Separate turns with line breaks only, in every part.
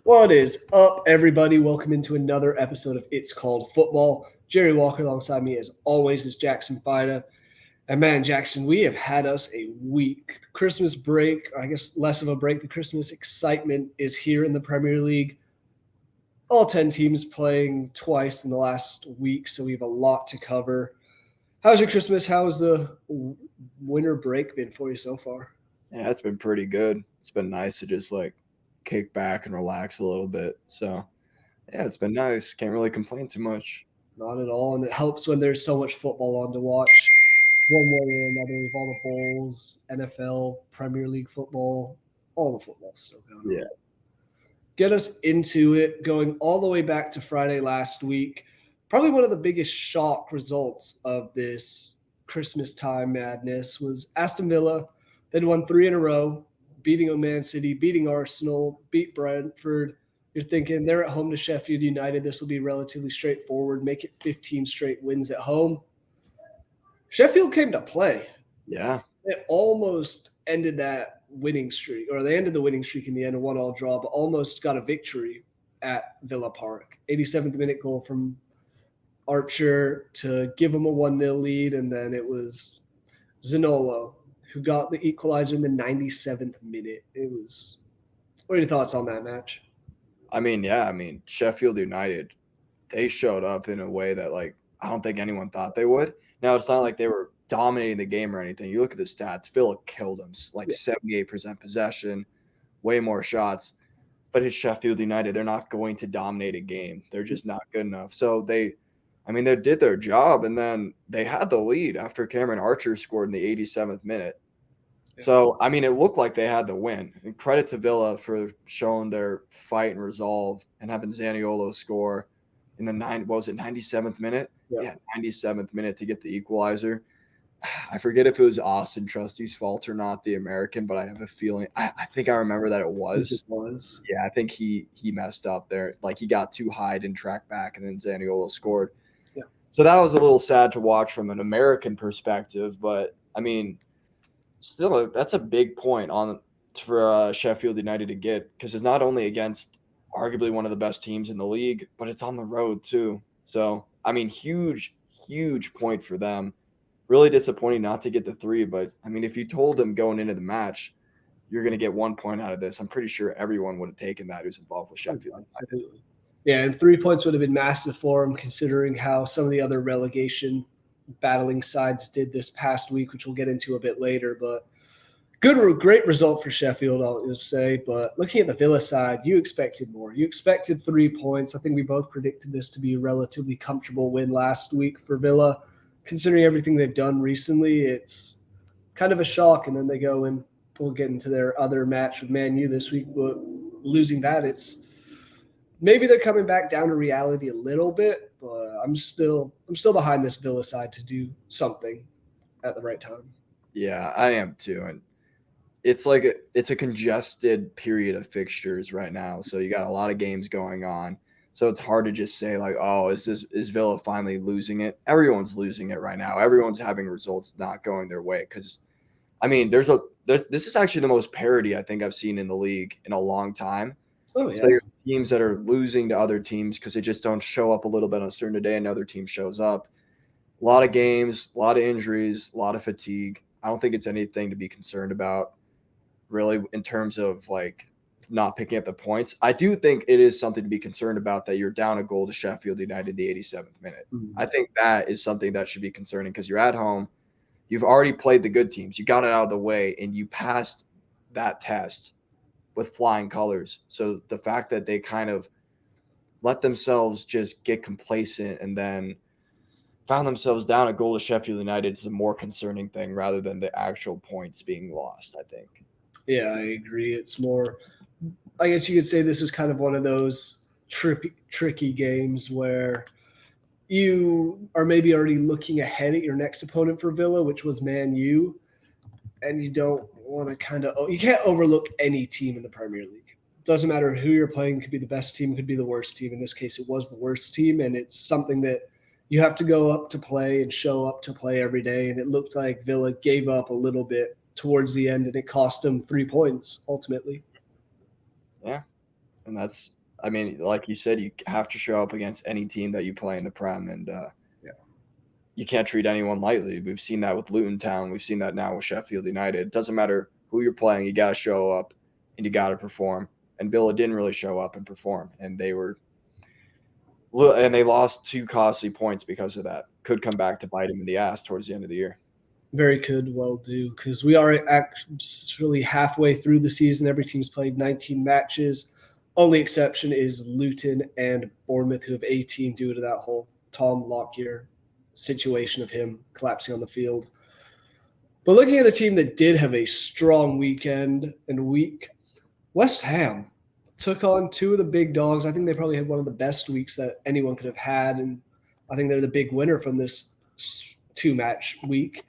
What is up, everybody? Welcome into another episode of It's Called Football. Jerry Walker alongside me, as always, is Jackson Fyda. And man, Jackson, we have had us a week. The Christmas break, or I guess less of a break, the Christmas excitement is here in the Premier League. All 10 teams playing twice in the last week, so we have a lot to cover. How's your Christmas? How's the winter break been for you so far?
Yeah, it's been pretty good. It's been nice to just kick back and relax a little bit. So, yeah, it's been nice. Can't really complain too much.
Not at all, and it helps when there's so much football on to watch. One way or another, with all the bowls, NFL, Premier League football, all the football still going on.
Yeah.
Get us into it, going all the way back to Friday last week. Probably one of the biggest shock results of this Christmas time madness was Aston Villa. They'd won 3 in a row, beating Man City, beating Arsenal, beat Brentford. You're thinking they're at home to Sheffield United. This will be relatively straightforward. Make it 15 straight wins at home. Sheffield came to play.
Yeah.
It almost ended that winning streak, or they ended the winning streak in the end, a 1-1 draw, but almost got a victory at Villa Park. 87th minute goal from Archer to give them a 1-0 lead, and then it was Zanolo who got the equalizer in the 97th minute. What are your thoughts on that match?
Sheffield United, they showed up in a way that I don't think anyone thought they would. Now, it's not like they were dominating the game or anything. You look at the stats, Villa killed them, 78% possession, way more shots. But it's Sheffield United. They're not going to dominate a game. They're just not good enough. So they did their job, and then they had the lead after Cameron Archer scored in the 87th minute.
Yeah.
So, it looked like they had the win. And credit to Villa for showing their fight and resolve and having Zaniolo score in the 97th minute?
Yeah.
97th minute to get the equalizer. I forget if it was Austin Trusty's fault or not, the American, but I have a feeling I think I remember that it was. Yeah, I think he messed up there. He got too high, didn't track back, and then Zaniolo scored.
Yeah.
So that was a little sad to watch from an American perspective, but still, that's a big point for Sheffield United to get, because it's not only against arguably one of the best teams in the league, but it's on the road too. So, huge point for them. Really disappointing not to get the 3, but if you told them going into the match, you're going to get 1 point out of this, I'm pretty sure everyone would have taken that who's involved with Sheffield.
Absolutely. Yeah, and 3 points would have been massive for them, considering how some of the other relegation battling sides did this past week, which we'll get into a bit later. But great result for Sheffield, I'll just say. But looking at the Villa side, you expected more. You expected 3 points. I think we both predicted this to be a relatively comfortable win last week for Villa. Considering everything they've done recently, it's kind of a shock. And then they go and we'll get into their other match with Man U this week. But losing that, it's maybe they're coming back down to reality a little bit. But I'm still behind this Villa side to do something at the right time.
Yeah, I am too. And it's it's a congested period of fixtures right now. So you got a lot of games going on. So it's hard to just say is Villa finally losing it? Everyone's losing it right now. Everyone's having results not going their way, because this is actually the most parity I think I've seen in the league in a long time.
Oh yeah.
So you have teams that are losing to other teams because they just don't show up a little bit on a certain day, and another team shows up. A lot of games, a lot of injuries, a lot of fatigue. I don't think it's anything to be concerned about, really, in terms of not picking up the points. I do think it is something to be concerned about that you're down a goal to Sheffield United in the 87th minute.
Mm-hmm.
I think that is something that should be concerning, because you're at home. You've already played the good teams. You got it out of the way, and you passed that test with flying colors. So the fact that they kind of let themselves just get complacent and then found themselves down a goal to Sheffield United is a more concerning thing rather than the actual points being lost, I think.
Yeah, I agree. It's more, I guess you could say this is kind of one of those tricky games where you are maybe already looking ahead at your next opponent for Villa, which was Man U, and you don't want to you can't overlook any team in the Premier League. It doesn't matter who you're playing. It could be the best team, it could be the worst team. In this case, it was the worst team, and it's something that you have to go up to play and show up to play every day, and it looked like Villa gave up a little bit towards the end, and it cost them 3 points ultimately.
Yeah. And that's, I mean, like you said, you have to show up against any team that you play in the Prem, and you can't treat anyone lightly. We've seen that with Luton Town. We've seen that now with Sheffield United. It doesn't matter who you're playing, you got to show up and you got to perform. And Villa didn't really show up and perform, and they lost 2 costly points because of that. Could come back to bite them in the ass towards the end of the year.
Very could well do, because we are actually halfway through the season. Every team's played 19 matches. Only exception is Luton and Bournemouth, who have 18 due to that whole Tom Lockyer situation of him collapsing on the field. But looking at a team that did have a strong weekend and week, West Ham took on 2 of the big dogs. I think they probably had one of the best weeks that anyone could have had, and I think they're the big winner from this 2-match week.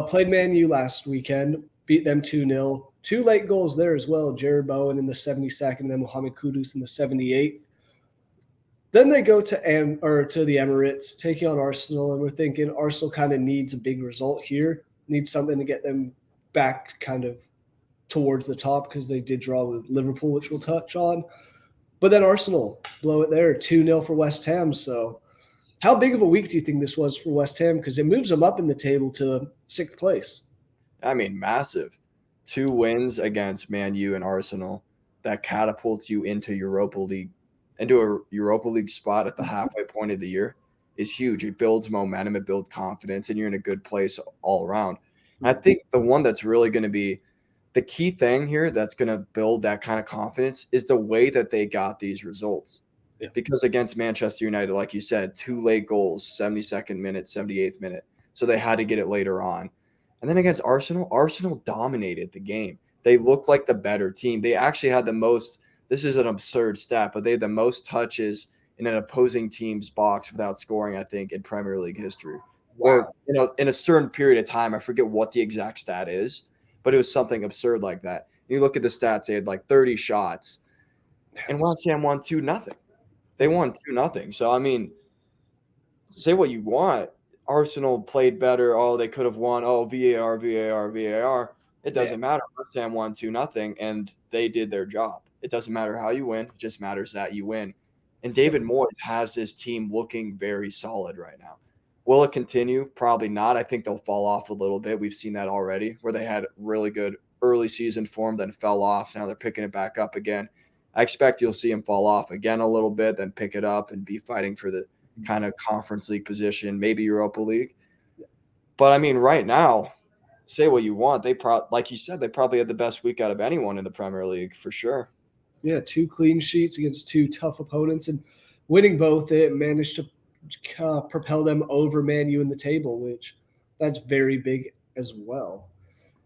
Played Man U last weekend, beat them 2-0. 2 late goals there as well. Jared Bowen in the 72nd, then Mohamed Kudus in the 78th. Then they go to the Emirates, taking on Arsenal, and we're thinking Arsenal kind of needs a big result here, needs something to get them back kind of towards the top, because they did draw with Liverpool, which we'll touch on. But then Arsenal blow it there, 2-0 for West Ham. So how big of a week do you think this was for West Ham? Because it moves them up in the table to 6th place.
I mean, massive. 2 wins against Man U and Arsenal that catapults you into a Europa League spot at the halfway point of the year is huge. It builds momentum, it builds confidence, and you're in a good place all around. And I think the one that's really going to be the key thing here that's going to build that kind of confidence is the way that they got these results. Yeah. Because against Manchester United, like you said, 2 late goals, 72nd minute, 78th minute. So they had to get it later on. And then against Arsenal dominated the game. They looked like the better team. They actually had the most, this is an absurd stat, but they had the most touches in an opposing team's box without scoring, I think, in Premier League history. Wow. Or, in a certain period of time, I forget what the exact stat is, but it was something absurd like that. And you look at the stats, they had like 30 shots, and West Ham won 2-0. They won 2-0. So, I mean, say what you want. Arsenal played better. Oh, they could have won. Oh, VAR. It doesn't matter. West Ham won 2-0, and they did their job. It doesn't matter how you win. It just matters that you win. And David Moyes has this team looking very solid right now. Will it continue? Probably not. I think they'll fall off a little bit. We've seen that already, where they had really good early season form, then fell off. Now they're picking it back up again. I expect you'll see them fall off again a little bit, then pick it up and be fighting for the kind of Conference League position, maybe Europa League. But I mean, right now, say what you want. Like you said, they probably had the best week out of anyone in the Premier League for sure.
Yeah, 2 clean sheets against 2 tough opponents, and winning both, it managed to propel them over Man U in the table, which that's very big as well.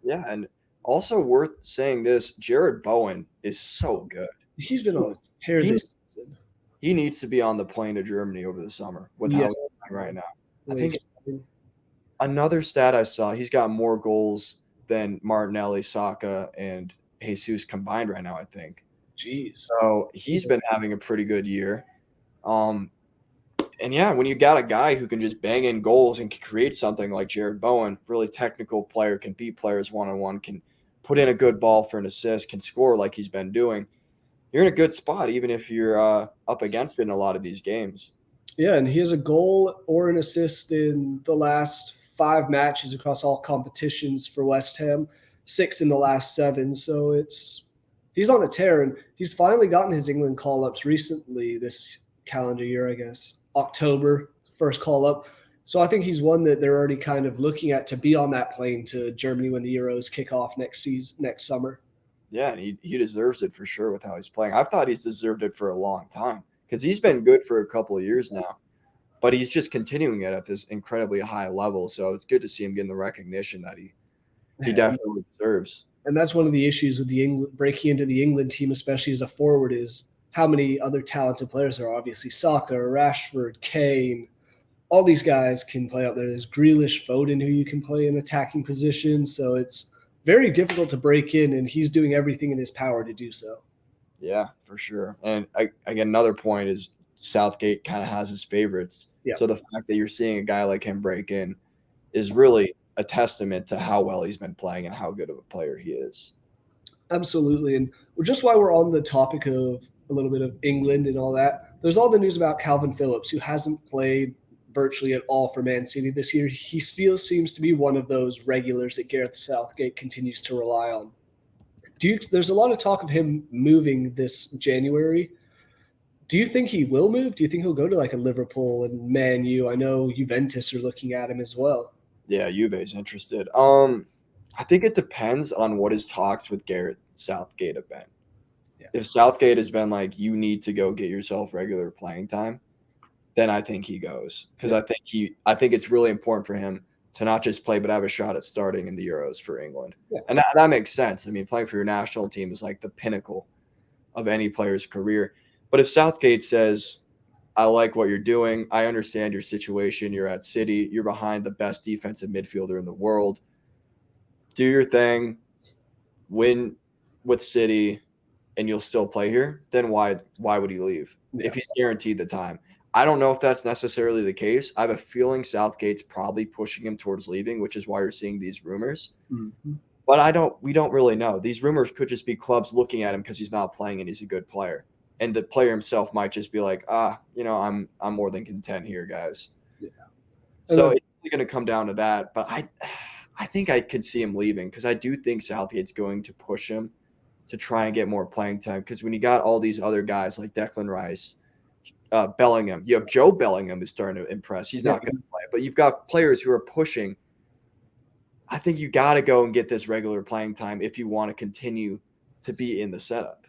Yeah, and also worth saying this, Jared Bowen is so good.
He's been on a tear this season.
He needs to be on the plane to Germany over the summer with how he's playing right now. I think another stat I saw, he's got more goals than Martinelli, Saka, and Jesus combined right now, I think.
Jeez.
So he's been having a pretty good year. And yeah, when you got a guy who can just bang in goals and can create something like Jared Bowen, really technical player, can beat players one-on-one, can put in a good ball for an assist, can score like he's been doing, you're in a good spot, even if you're up against it in a lot of these games.
Yeah, and he has a goal or an assist in the last 5 matches across all competitions for West Ham, 6 in the last 7. So he's on a tear, and he's finally gotten his England call-ups recently this calendar year, I guess. October, first call-up. So I think he's one that they're already kind of looking at to be on that plane to Germany when the Euros kick off next summer.
Yeah, and he deserves it for sure with how he's playing. I've thought he's deserved it for a long time because he's been good for a couple of years now, but he's just continuing it at this incredibly high level. So it's good to see him getting the recognition that he definitely deserves.
And that's one of the issues with breaking into the England team, especially as a forward, is how many other talented players there are. Obviously, Saka, Rashford, Kane, all these guys can play out there. There's Grealish, Foden, who you can play in attacking positions. So it's very difficult to break in, and he's doing everything in his power to do so.
Yeah, for sure. And again, another point is Southgate kind of has his favorites. Yeah. So the fact that you're seeing a guy like him break in is really a testament to how well he's been playing and how good of a player he is.
Absolutely. And just while we're on the topic of a little bit of England and all that. There's all the news about Kalvin Phillips, who hasn't played virtually at all for Man City this year. He still seems to be one of those regulars that Gareth Southgate continues to rely on. There's a lot of talk of him moving this January. Do you think he will move? Do you think he'll go to like a Liverpool and Man U? I know Juventus are looking at him as well.
Yeah, Juve's interested. I think it depends on what his talks with Gareth Southgate have been. Yeah. If Southgate has been like, you need to go get yourself regular playing time, then I think he goes. Because I think it's really important for him to not just play, but have a shot at starting in the Euros for England. Yeah. And that makes sense. I mean, playing for your national team is like the pinnacle of any player's career. But if Southgate says, I like what you're doing, I understand your situation, you're at City, you're behind the best defensive midfielder in the world, do your thing, win with City, and you'll still play here, then why would he leave if he's guaranteed the time? I don't know if that's necessarily the case. I have a feeling Southgate's probably pushing him towards leaving, which is why you're seeing these rumors. Mm-hmm. But we don't really know. These rumors could just be clubs looking at him because he's not playing and he's a good player. And the player himself might just be like, I'm more than content here, guys. Yeah. So it's going to come down to that. But I think I could see him leaving because I do think Southgate's going to push him to try and get more playing time. Because when you got all these other guys like Declan Rice, Bellingham, you have Joe Bellingham who's starting to impress. He's not going to play. But you've got players who are pushing. I think you got to go and get this regular playing time if you want to continue to be in the setup.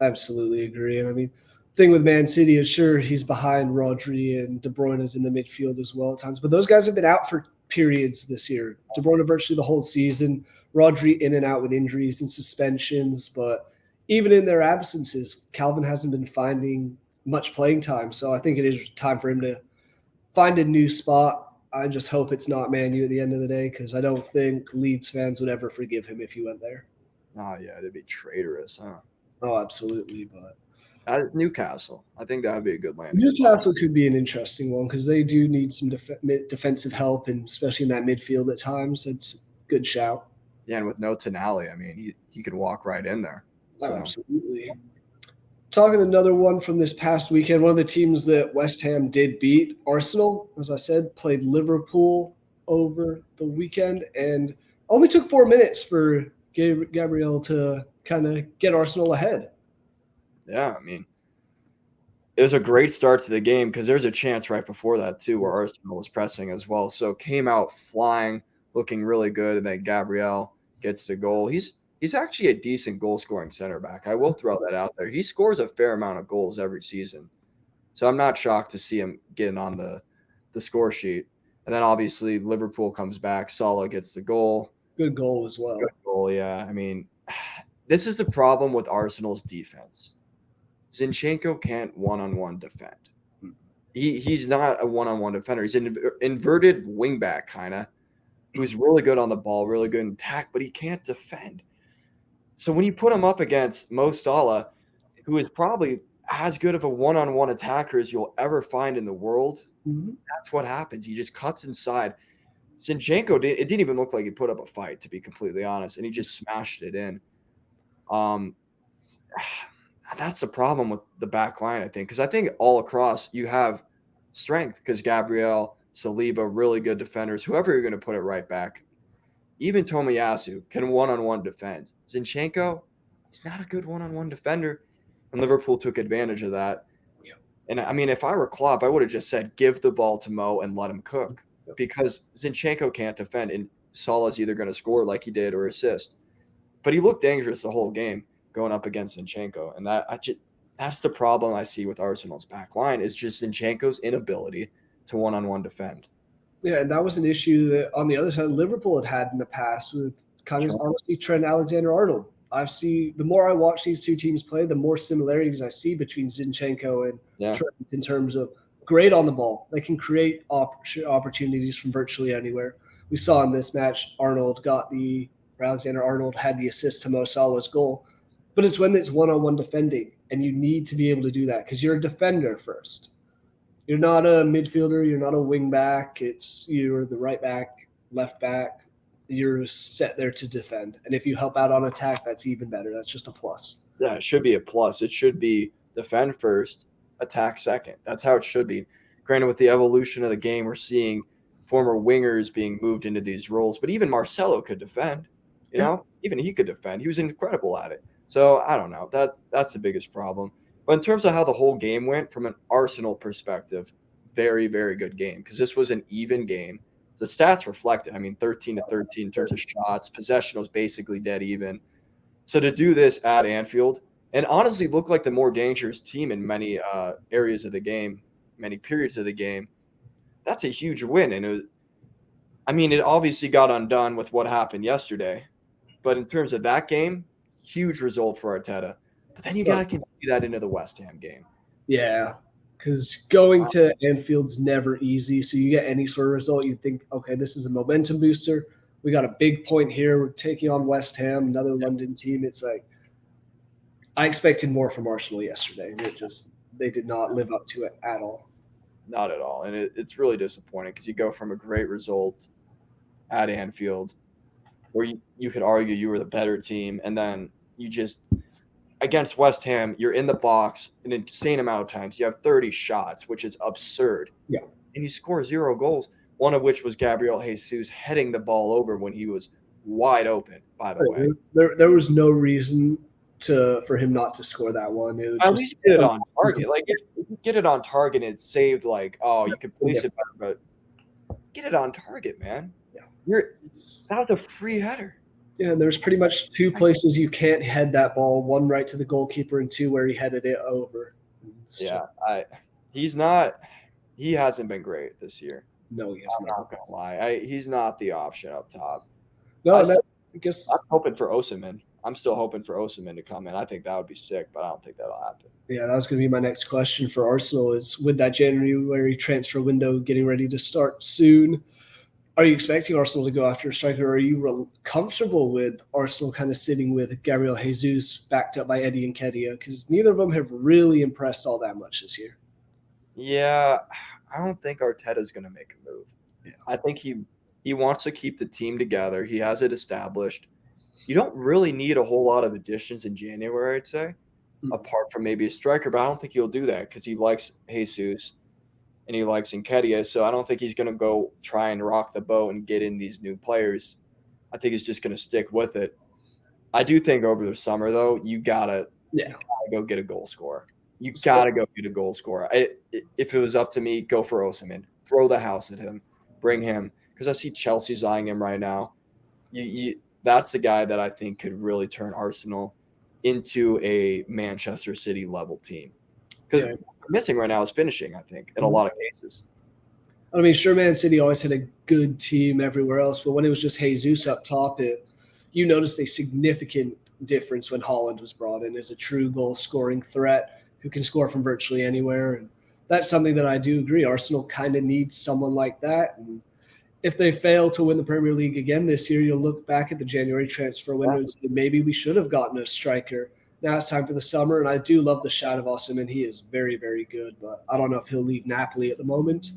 Absolutely agree. And I mean, the thing with Man City is sure he's behind Rodri and De Bruyne is in the midfield as well at times, but those guys have been out for periods this year. De Bruyne virtually the whole season, Rodri in and out with injuries and suspensions, but even in their absences, Kalvin hasn't been finding much playing time. So I think it is time for him to find a new spot. I just hope it's not Man U at the end of the day because I don't think Leeds fans would ever forgive him if he went there.
Oh, yeah, they'd be traitorous, huh?
Oh, absolutely. But
Newcastle, I think that would be a good landing.
Newcastle could be an interesting one because they do need some defensive help, and especially in that midfield at times. It's a good shout.
Yeah, and with no Tonali, I mean, he could walk right in there.
So. Oh, absolutely. Talking another one from this past weekend, one of the teams that West Ham did beat, Arsenal, as I said, played Liverpool over the weekend and only took 4 minutes for Gabriel to kind of get Arsenal ahead.
Yeah, I mean, it was a great start to the game because there's a chance right before that too where Arsenal was pressing as well. So came out flying, looking really good, and then Gabriel gets the goal. He's actually a decent goal-scoring center back. I will throw that out there. He scores a fair amount of goals every season. So I'm not shocked to see him getting on the score sheet. And then obviously Liverpool comes back. Salah gets the goal.
Good goal as well.
Good goal, yeah. I mean, this is the problem with Arsenal's defense. Zinchenko can't one-on-one defend. He's not a one-on-one defender. He's an inverted wingback kind of who's really good on the ball, really good in attack, but he can't defend. So when you put him up against Mo Salah, who is probably as good of a one-on-one attacker as you'll ever find in the world, that's what happens. He just cuts inside. Zinchenko, it didn't even look like he put up a fight, to be completely honest, and he just smashed it in. That's the problem with the back line, I think, because I think all across you have strength because Gabriel, Saliba, really good defenders, whoever you're going to put it right back. Even Tomiyasu can one-on-one defend. Zinchenko, he's not a good one-on-one defender, and Liverpool took advantage of that. Yeah. And, I mean, if I were Klopp, I would have just said give the ball to Mo and let him cook because Zinchenko can't defend, and Salah's either going to score like he did or assist. But he looked dangerous the whole game going up against Zinchenko, and that's the problem I see with Arsenal's back line is just Zinchenko's inability to one-on-one defend.
Yeah, and that was an issue that on the other side Liverpool had in the past with kind of honestly Trent Alexander-Arnold. The more I watch these two teams play, the more similarities I see between Zinchenko and Trent in terms of great on the ball. They can create opportunities from virtually anywhere. We saw in this match Alexander-Arnold had the assist to Mo Salah's goal. But it's when it's one-on-one defending, and you need to be able to do that because you're a defender first. You're not a midfielder. You're not a wing back. You're the right back, left back. You're set there to defend. And if you help out on attack, that's even better. That's just a plus.
Yeah, it should be a plus. It should be defend first, attack second. That's how it should be. Granted, with the evolution of the game, we're seeing former wingers being moved into these roles, but even Marcelo could defend. Even he could defend. He was incredible at it. So I don't know. That's the biggest problem. But in terms of how the whole game went, from an Arsenal perspective, very, very good game, because this was an even game. The stats reflected. I mean, 13-13 in terms of shots. Possession was basically dead even. So to do this at Anfield and honestly look like the more dangerous team in many areas of the game, many periods of the game, that's a huge win. And it obviously got undone with what happened yesterday. But in terms of that game, huge result for Arteta. But then you got to continue that into the West Ham game.
Yeah, because going to Anfield's never easy. So you get any sort of result, you think, okay, this is a momentum booster. We got a big point here. We're taking on West Ham, another London team. It's like I expected more from Arsenal yesterday. They did not live up to it at all.
Not at all. And it's really disappointing because you go from a great result at Anfield where you could argue you were the better team, and then you just against West Ham, you're in the box an insane amount of times. You have 30 shots, which is absurd.
Yeah.
And you score 0 goals, one of which was Gabriel Jesus heading the ball over when he was wide open, by the way.
There was no reason for him not to score that one.
At least get it on target. Like, if you get it on target, it's saved, like, you could place it better, but get it on target, man. Yeah. That was a free header.
Yeah, and there's pretty much 2 places you can't head that ball, one right to the goalkeeper and 2 where he headed it over.
He hasn't been great this year.
No, he has
I'm not going to lie. He's not the option up top.
No, I guess
I'm hoping for Osimhen. I'm still hoping for Osimhen to come in. I think that would be sick, but I don't think that'll happen.
Yeah, that was going to be my next question for Arsenal is with that January transfer window getting ready to start soon, are you expecting Arsenal to go after a striker, or are you comfortable with Arsenal kind of sitting with Gabriel Jesus backed up by Eddie Nketiah? Because neither of them have really impressed all that much this year.
Yeah, I don't think Arteta's going to make a move.
Yeah.
I think he wants to keep the team together. He has it established. You don't really need a whole lot of additions in January, I'd say, apart from maybe a striker, but I don't think he'll do that because he likes Jesus and he likes Nketiah, so I don't think he's going to go try and rock the boat and get in these new players. I think he's just going to stick with it. I do think over the summer, though, you gotta go get a goal scorer. You got to go get a goal scorer. If it was up to me, go for Osimhen. Throw the house at him. Bring him. Because I see Chelsea's eyeing him right now. That's the guy that I think could really turn Arsenal into a Manchester City level team. Because what we're missing right now is finishing, I think, in a lot of cases.
I mean, sure, Man City always had a good team everywhere else, but when it was just Jesus up top, you noticed a significant difference when Haaland was brought in as a true goal-scoring threat who can score from virtually anywhere. And that's something that I do agree. Arsenal kind of needs someone like that. And if they fail to win the Premier League again this year, you'll look back at the January transfer window and say maybe we should have gotten a striker. Now it's time for the summer, and I do love the shot of Osimhen. He is very, very good, but I don't know if he'll leave Napoli at the moment.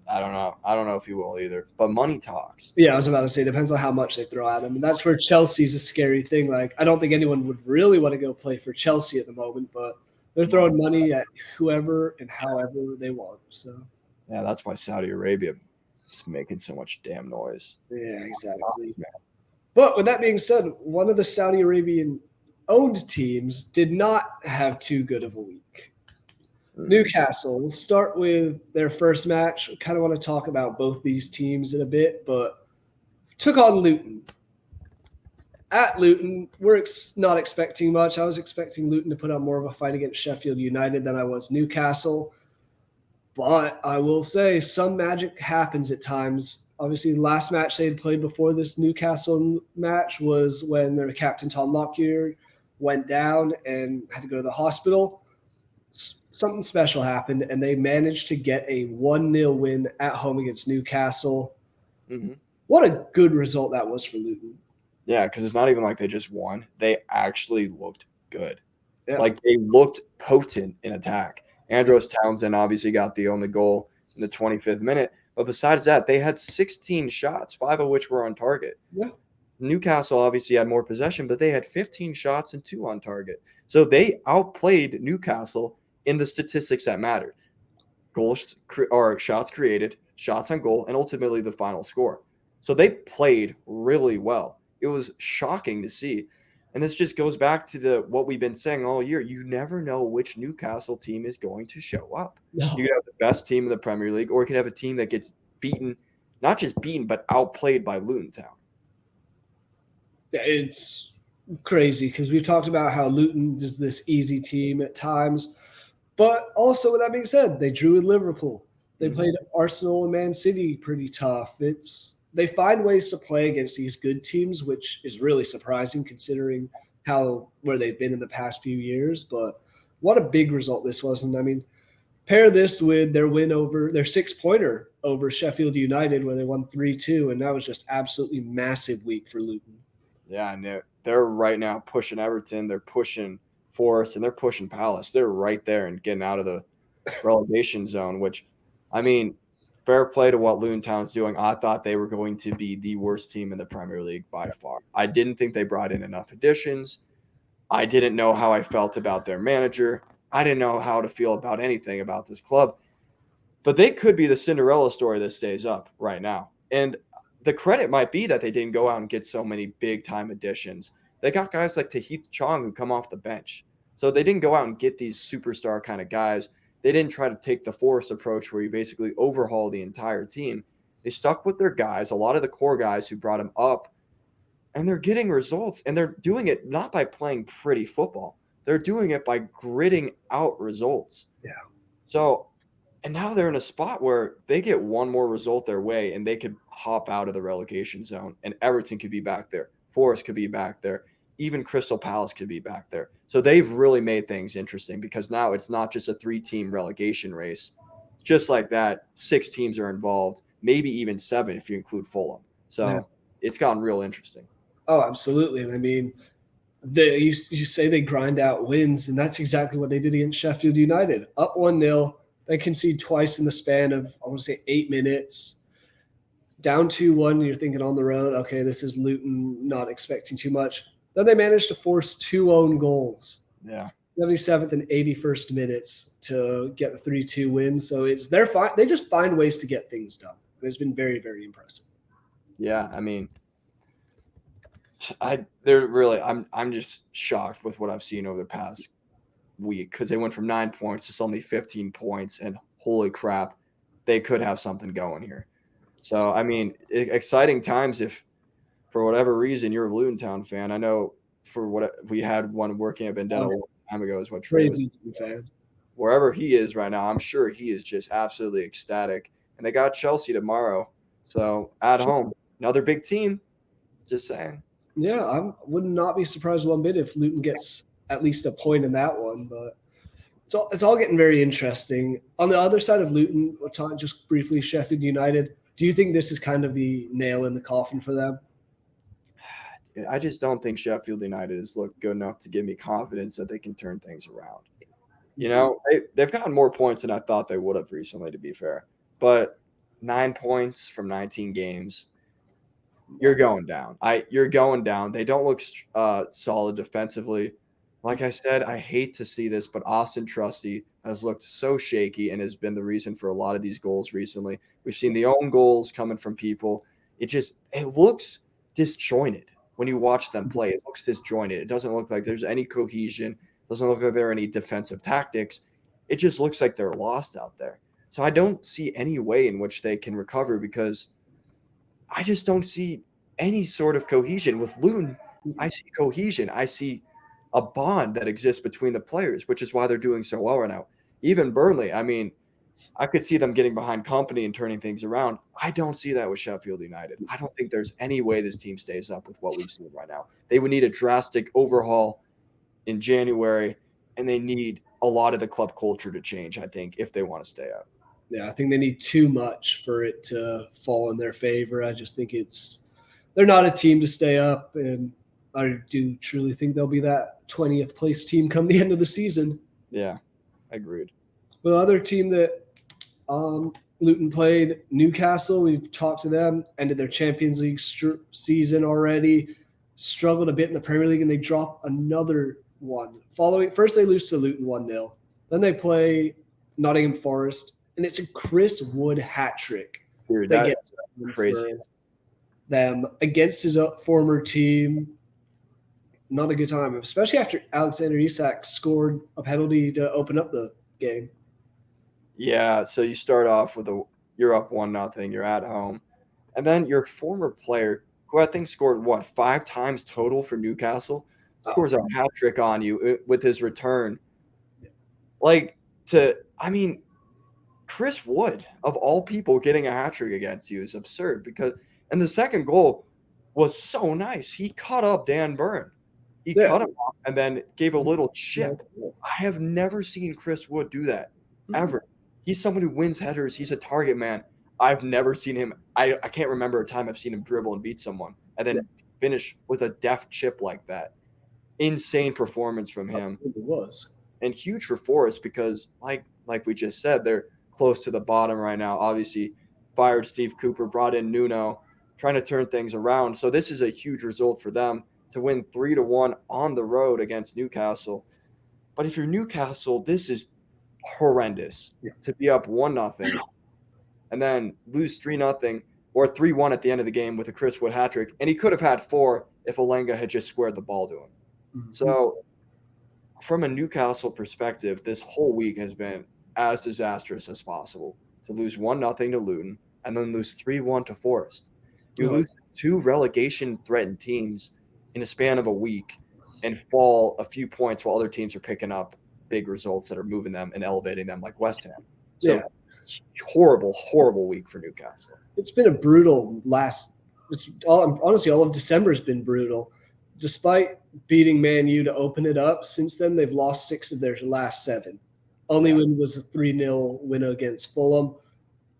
I don't know. I don't know if he will either. But money talks.
Yeah, I was about to say, it depends on how much they throw at him. And that's where Chelsea's a scary thing. Like, I don't think anyone would really want to go play for Chelsea at the moment, but they're throwing money at whoever and however they want. So
yeah, that's why Saudi Arabia is making so much damn noise.
Yeah, exactly. But with that being said, one of the Saudi Arabian-owned teams did not have too good of a week. Newcastle. We'll start with their first match. I kind of want to talk about both these teams in a bit, but took on Luton. At Luton, we're not expecting much. I was expecting Luton to put up more of a fight against Sheffield United than I was Newcastle. But I will say some magic happens at times. Obviously, the last match they had played before this Newcastle match was when their captain, Tom Lockyer, went down and had to go to the hospital. Something special happened, and they managed to get a 1-0 win at home against Newcastle. Mm-hmm. What a good result that was for Luton.
Yeah, because it's not even like they just won. They actually looked good.
Yeah.
Like, they looked potent in attack. Andros Townsend obviously got the only goal in the 25th minute. But besides that, they had 16 shots, 5 of which were on target.
Yeah.
Newcastle obviously had more possession, but they had 15 shots and 2 on target. So they outplayed Newcastle in the statistics that mattered. Goals or shots created, shots on goal, and ultimately the final score. So they played really well. It was shocking to see. And this just goes back to what we've been saying all year. You never know which Newcastle team is going to show up.
No.
You could have the best team in the Premier League, or you could have a team that gets beaten, not just beaten, but outplayed by Luton Town.
It's crazy because we've talked about how Luton is this easy team at times. But also, with that being said, they drew with Liverpool. They played Arsenal and Man City pretty tough. They find ways to play against these good teams, which is really surprising considering where they've been in the past few years. But what a big result this was. And I mean, pair this with their win over their 6-pointer over Sheffield United, where they won 3-2. And that was just absolutely massive week for Luton.
Yeah, I know. They're right now pushing Everton. They're pushing Forest, and they're pushing Palace. They're right there and getting out of the relegation zone, which, I mean, fair play to what Luton Town is doing. I thought they were going to be the worst team in the Premier League by far. I didn't think they brought in enough additions. I didn't know how I felt about their manager. I didn't know how to feel about anything about this club. But they could be the Cinderella story that stays up right now. And the credit might be that they didn't go out and get so many big-time additions. They got guys like Tahith Chong who come off the bench. So they didn't go out and get these superstar kind of guys. They didn't try to take the Forest approach where you basically overhaul the entire team. They stuck with their guys, a lot of the core guys who brought them up, and they're getting results. And they're doing it not by playing pretty football. They're doing it by gritting out results.
Yeah.
So, and now they're in a spot where they get one more result their way and they could hop out of the relegation zone, and Everton could be back there. Forest could be back there. Even Crystal Palace could be back there. So they've really made things interesting because now it's not just a 3-team relegation race. Just like that, 6 teams are involved, maybe even 7 if you include Fulham. So It's gotten real interesting.
Oh, absolutely. And I mean, you say they grind out wins, and that's exactly what they did against Sheffield United. Up 1-0, they concede twice in the span of, I want to say, 8 minutes. Down 2-1, you're thinking on the road, okay, this is Luton, not expecting too much. Then they managed to force 2 own goals.
Yeah.
77th and 81st minutes to get the 3-2 win. So they're fine. They just find ways to get things done. It's been very, very impressive.
Yeah, I mean, I'm just shocked with what I've seen over the past week because they went from 9 points to only 15 points, and holy crap, they could have something going here. So, I mean, exciting times if, for whatever reason, you're a Luton Town fan. I know for what we had one working at Vendetta a long time ago is what Trey
Crazy fan.
Wherever he is right now, I'm sure he is just absolutely ecstatic. And they got Chelsea tomorrow. So, at home, another big team. Just saying.
Yeah, I would not be surprised one bit if Luton gets at least a point in that one. But it's all getting very interesting. On the other side of Luton, we'll talk just briefly, Sheffield United. Do you think this is kind of the nail in the coffin for them?
I just don't think Sheffield United has looked good enough to give me confidence that they can turn things around. You know, they've gotten more points than I thought they would have recently, to be fair. But 9 points from 19 games, you're going down. You're going down. They don't look solid defensively. Like I said, I hate to see this, but Austin Trusty has looked so shaky and has been the reason for a lot of these goals recently. We've seen the own goals coming from people. It looks disjointed when you watch them play. It looks disjointed. It doesn't look like there's any cohesion. It doesn't look like there are any defensive tactics. It just looks like they're lost out there. So I don't see any way in which they can recover because I just don't see any sort of cohesion. With Luton, I see cohesion. I see a bond that exists between the players, which is why they're doing so well right now. Even Burnley, I mean, I could see them getting behind company and turning things around. I don't see that with Sheffield United. I don't think there's any way this team stays up with what we've seen right now. They would need a drastic overhaul in January, and they need a lot of the club culture to change, I think, if they want to stay up.
Yeah, I think they need too much for it to fall in their favor. I just think they're not a team to stay up, and I do truly think they'll be that 20th place team come the end of the season.
Yeah, agreed.
The other team that Luton played, Newcastle, we've talked to them, ended their Champions League season already, struggled a bit in the Premier League, and they dropped another one. First they lose to Luton 1-0. Then they play Nottingham Forest, and it's a Chris Wood hat trick.
Dude,
That
that's
gets
crazy.
for them against his former team. Not a good time, especially after Alexander Isak scored a penalty to open up the game.
Yeah, so you start off with you're up 1-0, you're at home. And then your former player, who I think scored 5 times total for Newcastle, scores a hat trick on you with his return. Chris Wood, of all people, getting a hat trick against you is absurd and the second goal was so nice. He cut up Dan Burn. He cut him off and then gave a little chip. I have never seen Chris Wood do that, ever. He's someone who wins headers. He's a target man. I've never seen him. I can't remember a time I've seen him dribble and beat someone and then finish with a deft chip like that. Insane performance from him.
It was.
And huge for Forest because, like we just said, they're close to the bottom right now. Obviously, fired Steve Cooper, brought in Nuno, trying to turn things around. So this is a huge result for them to win 3-1 on the road against Newcastle. But if you're Newcastle, this is horrendous to be up 1-0 and then lose 3-0 or 3-1 at the end of the game with a Chris Wood hat trick. And he could have had 4 if Olenga had just squared the ball to him. Mm-hmm. So from a Newcastle perspective, this whole week has been as disastrous as possible. To lose 1-0 to Luton and then lose 3-1 to Forest. You lose 2 relegation-threatened teams in a span of a week and fall a few points while other teams are picking up big results that are moving them and elevating them, like West Ham. So horrible, horrible week for Newcastle.
It's been a brutal honestly, all of December has been brutal. Despite beating Man U to open it up, since then they've lost 6 of their last 7. Only win was a 3-0 win against Fulham.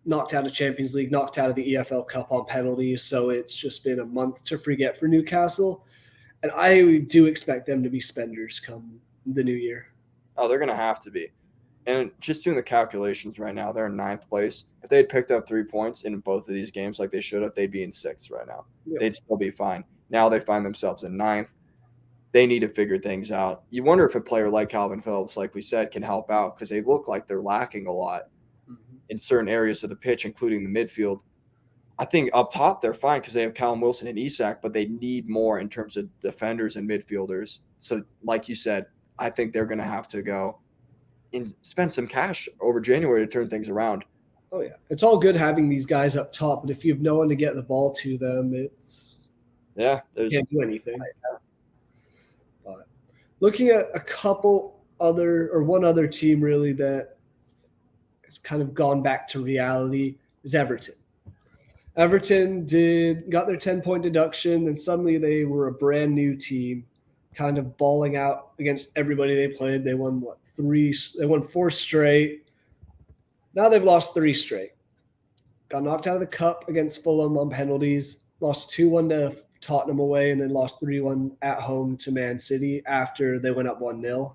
Knocked out of Champions League, knocked out of the EFL Cup on penalties. So it's just been a month to forget for Newcastle. And I do expect them to be spenders come the new year.
Oh, they're going to have to be. And just doing the calculations right now, they're in 9th place. If they had picked up 3 points in both of these games like they should have, they'd be in 6th right now. Yeah. They'd still be fine. Now they find themselves in 9th. They need to figure things out. You wonder if a player like Kalvin Phillips, like we said, can help out because they look like they're lacking a lot in certain areas of the pitch, including the midfield. I think up top they're fine because they have Callum Wilson and Isak, but they need more in terms of defenders and midfielders. So like you said, I think they're going to have to go and spend some cash over January to turn things around.
Oh, yeah. It's all good having these guys up top, but if you have no one to get the ball to them, it's – you can't do anything. But looking at one other team really that has kind of gone back to reality is Everton. Everton got their 10-point deduction, and suddenly they were a brand new team, kind of balling out against everybody they played. They won 4 straight. Now they've lost 3 straight. Got knocked out of the cup against Fulham on penalties, lost 2-1 to Tottenham away, and then lost 3-1 at home to Man City after they went up 1-0.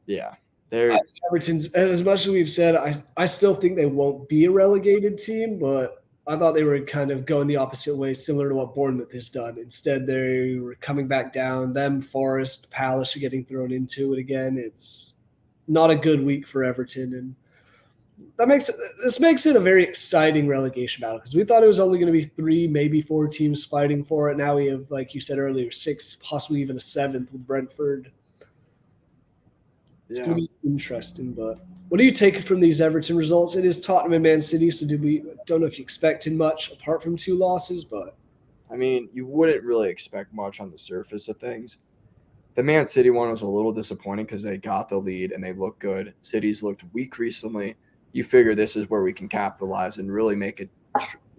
Yeah.
Everton's, as much as we've said, I still think they won't be a relegated team, but I thought they were kind of going the opposite way, similar to what Bournemouth has done. Instead, they were coming back down. Them, Forest, Palace are getting thrown into it again. It's not a good week for Everton, and this makes it a very exciting relegation battle because we thought it was only going to be 3, maybe 4 teams fighting for it. Now we have, like you said earlier, 6, possibly even a 7th with Brentford. It's going to be interesting, but what do you take from these Everton results? It is Tottenham and Man City, so don't know if you expected much apart from 2 losses, but
I mean, you wouldn't really expect much on the surface of things. The Man City one was a little disappointing because they got the lead and they looked good. City's looked weak recently. You figure this is where we can capitalize and really make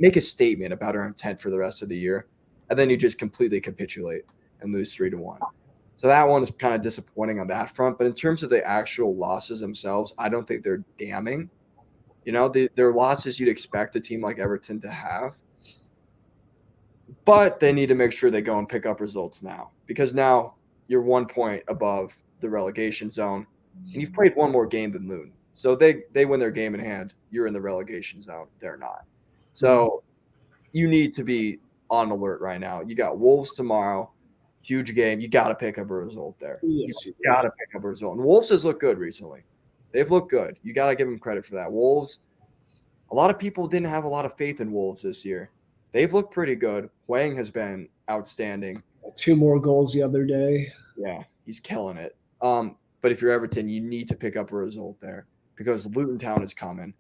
a statement about our intent for the rest of the year, and then you just completely capitulate and lose 3-1. So that one's kind of disappointing on that front. But in terms of the actual losses themselves, I don't think they're damning. You know, they're losses you'd expect a team like Everton to have. But they need to make sure they go and pick up results now. Because now you're 1 point above the relegation zone. And you've played 1 more game than Luton. So they win their game in hand. You're in the relegation zone. They're not. So you need to be on alert right now. You got Wolves tomorrow. huge game. You got to pick up a result there.
Yes,
You got to pick up a result. And Wolves has looked good recently. They've looked good. You got to give them credit for that. Wolves, a lot of people didn't have a lot of faith in Wolves this year. They've looked pretty good. Hwang has been outstanding.
2 more goals the other day.
Yeah, he's killing it. But if you're Everton, you need to pick up a result there because Luton Town is coming.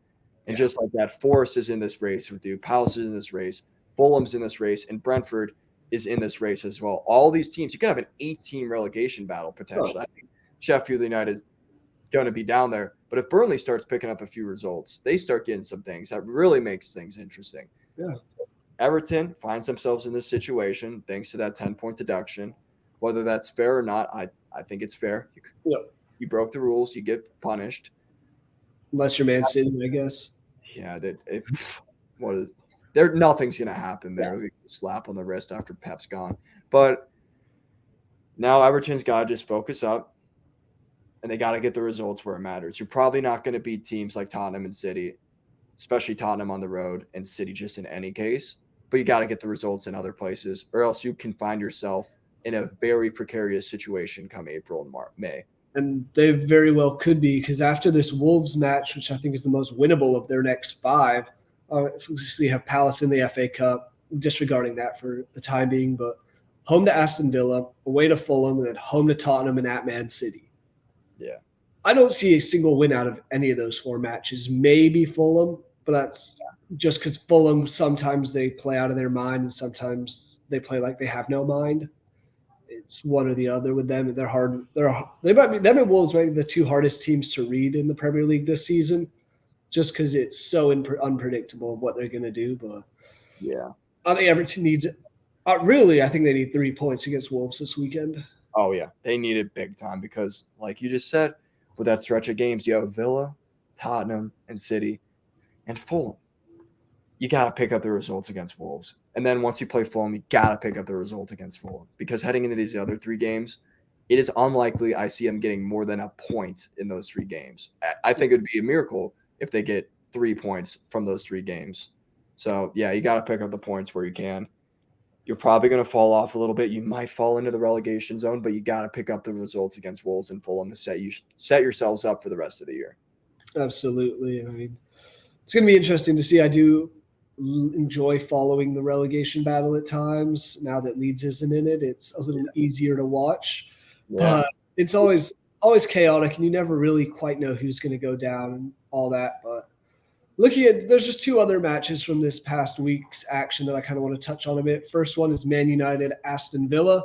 And just like that, Forest is in this race with you. Palace is in this race. Fulham's in this race. And Brentford is in this race as well. All these teams, you could have an 8-team relegation battle potentially. I think Sheffield United is going to be down there. But if Burnley starts picking up a few results, they start getting some things. That really makes things interesting.
Yeah.
Everton finds themselves in this situation thanks to that 10-point deduction. Whether that's fair or not, I think it's fair. You broke the rules, you get punished.
Unless you're Man City, I guess.
Yeah, nothing's gonna happen there. We slap on the wrist after Pep's gone. But now Everton's gotta just focus up and they gotta get the results where it matters. You're probably not gonna beat teams like Tottenham and City, especially Tottenham on the road and City just in any case. But you gotta get the results in other places, or else you can find yourself in a very precarious situation come April and May.
And they very well could be, because after this Wolves match, which I think is the most winnable of their next 5, obviously you have Palace in the FA Cup, disregarding that for the time being, but home to Aston Villa, away to Fulham, and then home to Tottenham and at Man City.
Yeah.
I don't see a single win out of any of those 4 matches. Maybe Fulham, but that's just because Fulham, sometimes they play out of their mind and sometimes they play like they have no mind. It's one or the other with them. They're hard. They might be, them and Wolves might be the 2 hardest teams to read in the Premier League this season, just because it's so unpredictable of what they're going to do. But
yeah,
I think Everton needs it. Really, I think they need 3 points against Wolves this weekend.
Oh yeah, they need it big time because, like you just said, with that stretch of games, you have Villa, Tottenham, and City, and Fulham. You got to pick up the results against Wolves. And then once you play Fulham, you got to pick up the result against Fulham. Because heading into these other 3 games, it is unlikely I see them getting more than a point in those 3 games. I think it would be a miracle if they get 3 points from those 3 games. So, yeah, you got to pick up the points where you can. You're probably going to fall off a little bit. You might fall into the relegation zone, but you got to pick up the results against Wolves and Fulham to set yourselves up for the rest of the year.
Absolutely. I mean, it's going to be interesting to see. I do enjoy following the relegation battle at times. Now that Leeds isn't in it, it's a little easier to watch.
Yeah.
But it's always chaotic, and you never really quite know who's going to go down and all that. But there's just 2 other matches from this past week's action that I kind of want to touch on a bit. First one is Man United, Aston Villa,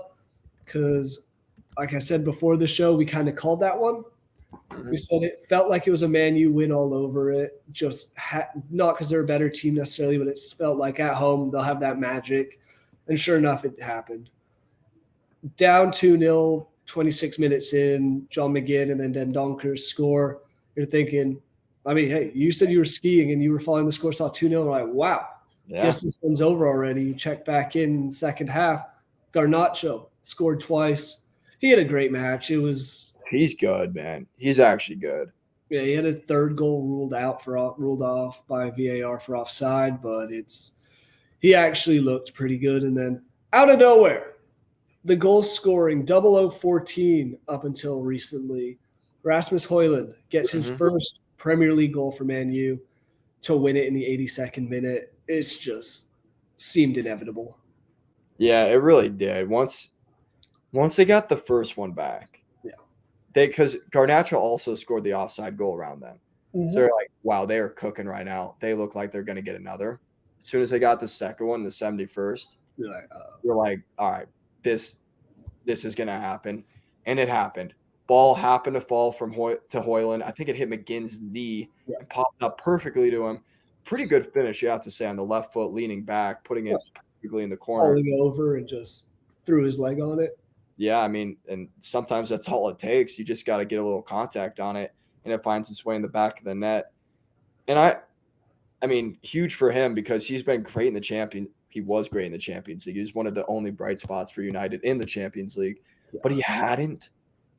because like I said before the show, we kind of called that one. We said it felt like it was a Man U win all over it. Just not because they're a better team necessarily, but it felt like at home they'll have that magic. And sure enough, it happened. Down 2-0, 26 minutes in, John McGinn and then Dendoncker score. You're thinking, I mean, hey, you said you were skiing and you were following the score, saw 2-0. Like, wow, guess this one's over already. You check back in the second half. Garnacho scored twice. He had a great match.
He's good, man. He's actually good.
Yeah, he had a 3rd goal ruled off by VAR for offside, but he actually looked pretty good. And then out of nowhere, the goal scoring 0014 up until recently, Rasmus Højlund gets his first Premier League goal for Man U to win it in the 82nd minute. It's just seemed inevitable.
Yeah, it really did. Once they got the first one back, because Garnacho also scored the offside goal around them. So they're like, wow, they are cooking right now. They look like they're going to get another. As soon as they got the second one, the 71st, you're like, all right, this is going to happen. And it happened. Ball happened to fall to Højlund. I think it hit McGinn's knee and popped up perfectly to him. Pretty good finish, you have to say, on the left foot, leaning back, putting it perfectly in the corner.
Falling over and just threw his leg on it.
Yeah, I mean, and sometimes that's all it takes. You just got to get a little contact on it, and it finds its way in the back of the net. And I mean, huge for him because he's been great in the Champions. He was great in the Champions League. He was one of the only bright spots for United in the Champions League, but he hadn't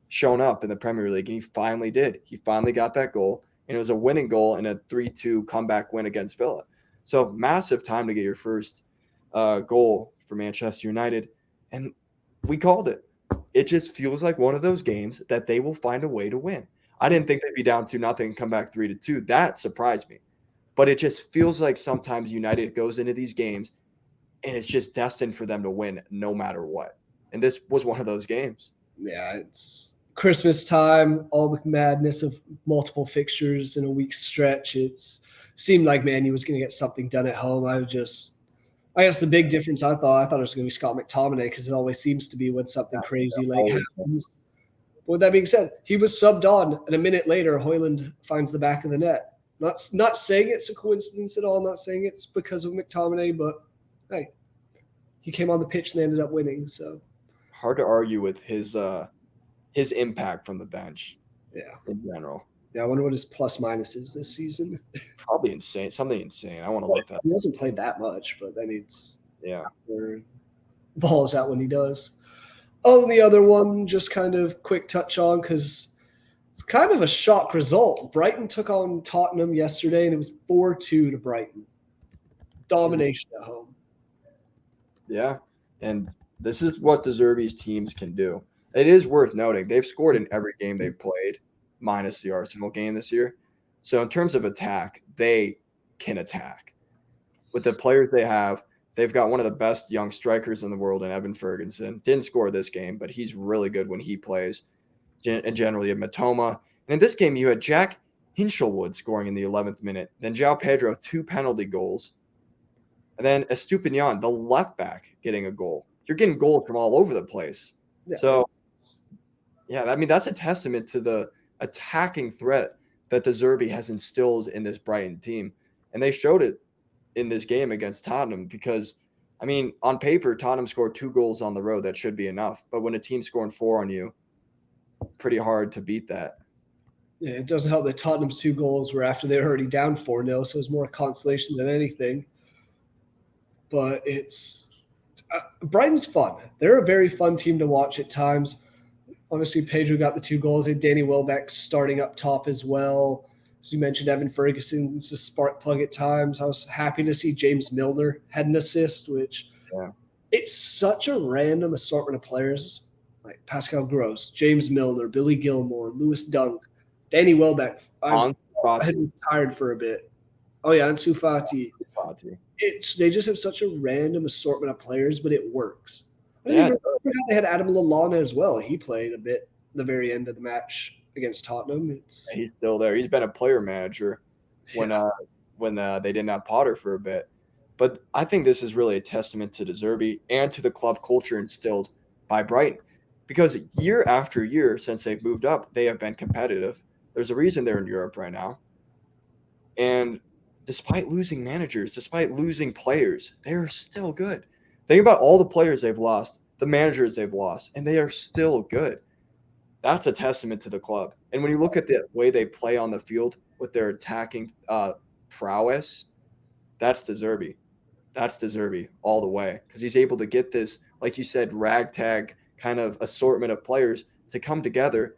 shown up in the Premier League, and he finally did. He finally got that goal, and it was a winning goal in a 3-2 comeback win against Villa. So massive time to get your first goal for Manchester United, and we called it. It just feels like one of those games that they will find a way to win. I didn't think they'd be down 2-0 and come back 3-2. That surprised me. But it just feels like sometimes United goes into these games and it's just destined for them to win no matter what. And this was one of those games.
Yeah, it's Christmas time, all the madness of multiple fixtures in a week's stretch. It's seemed like Man U was going to get something done at home. I guess the big difference I thought it was going to be Scott McTominay because it always seems to be when something crazy late happens. But with that being said, he was subbed on, and a minute later, Højlund finds the back of the net. Not saying it's a coincidence at all. Not saying it's because of McTominay, but hey, he came on the pitch and they ended up winning. So
hard to argue with his impact from the bench.
Yeah,
in general.
Yeah, I wonder what his plus minus is this season.
Probably insane. Something insane. I want to look that.
He hasn't played that much, but then he's
or
balls out when he does. Oh, the other one, just kind of quick touch on because it's kind of a shock result. Brighton took on Tottenham yesterday, and it was 4-2 to Brighton. Domination at home.
Yeah, and this is what De Zerbi's teams can do. It is worth noting they've scored in every game they've played, minus the Arsenal game this year. So in terms of attack, they can attack. With the players they have, they've got one of the best young strikers in the world in Evan Ferguson. Didn't score this game, but he's really good when he plays. And generally, you have Matoma. And in this game, you had Jack Hinchelwood scoring in the 11th minute. Then João Pedro, 2 penalty goals. And then Estupinian, the left back, getting a goal. You're getting goals from all over the place.
Yeah.
So, yeah, I mean, that's a testament to the attacking threat that De Zerbi has instilled in this Brighton team. And they showed it in this game against Tottenham because, I mean, on paper, Tottenham scored 2 goals on the road. That should be enough. But when a team's scoring 4 on you, pretty hard to beat that.
Yeah, it doesn't help that Tottenham's 2 goals were after they were already down 4-0, so it's more a consolation than anything. But it's Brighton's fun. They're a very fun team to watch at times. Obviously, Pedro got the 2 goals. And Danny Welbeck starting up top as well. As you mentioned, Evan Ferguson's a spark plug at times. I was happy to see James Milner had an assist, which it's such a random assortment of players like Pascal Gross, James Milner, Billy Gilmore, Lewis Dunk, Danny Welbeck. I had retired for a bit. Oh, yeah, Ansu Fati. They just have such a random assortment of players, but it works. They had Adam Lallana as well. He played a bit at the very end of the match against Tottenham.
He's still there. He's been a player manager when they didn't have Potter for a bit. But I think this is really a testament to De Zerbi and to the club culture instilled by Brighton. Because year after year since they've moved up, they have been competitive. There's a reason they're in Europe right now. And despite losing managers, despite losing players, they're still good. Think about all the players they've lost, the managers they've lost, and they are still good. That's a testament to the club. And when you look at the way they play on the field with their attacking prowess, that's De Zerbi. That's De Zerbi all the way because he's able to get this, like you said, ragtag kind of assortment of players to come together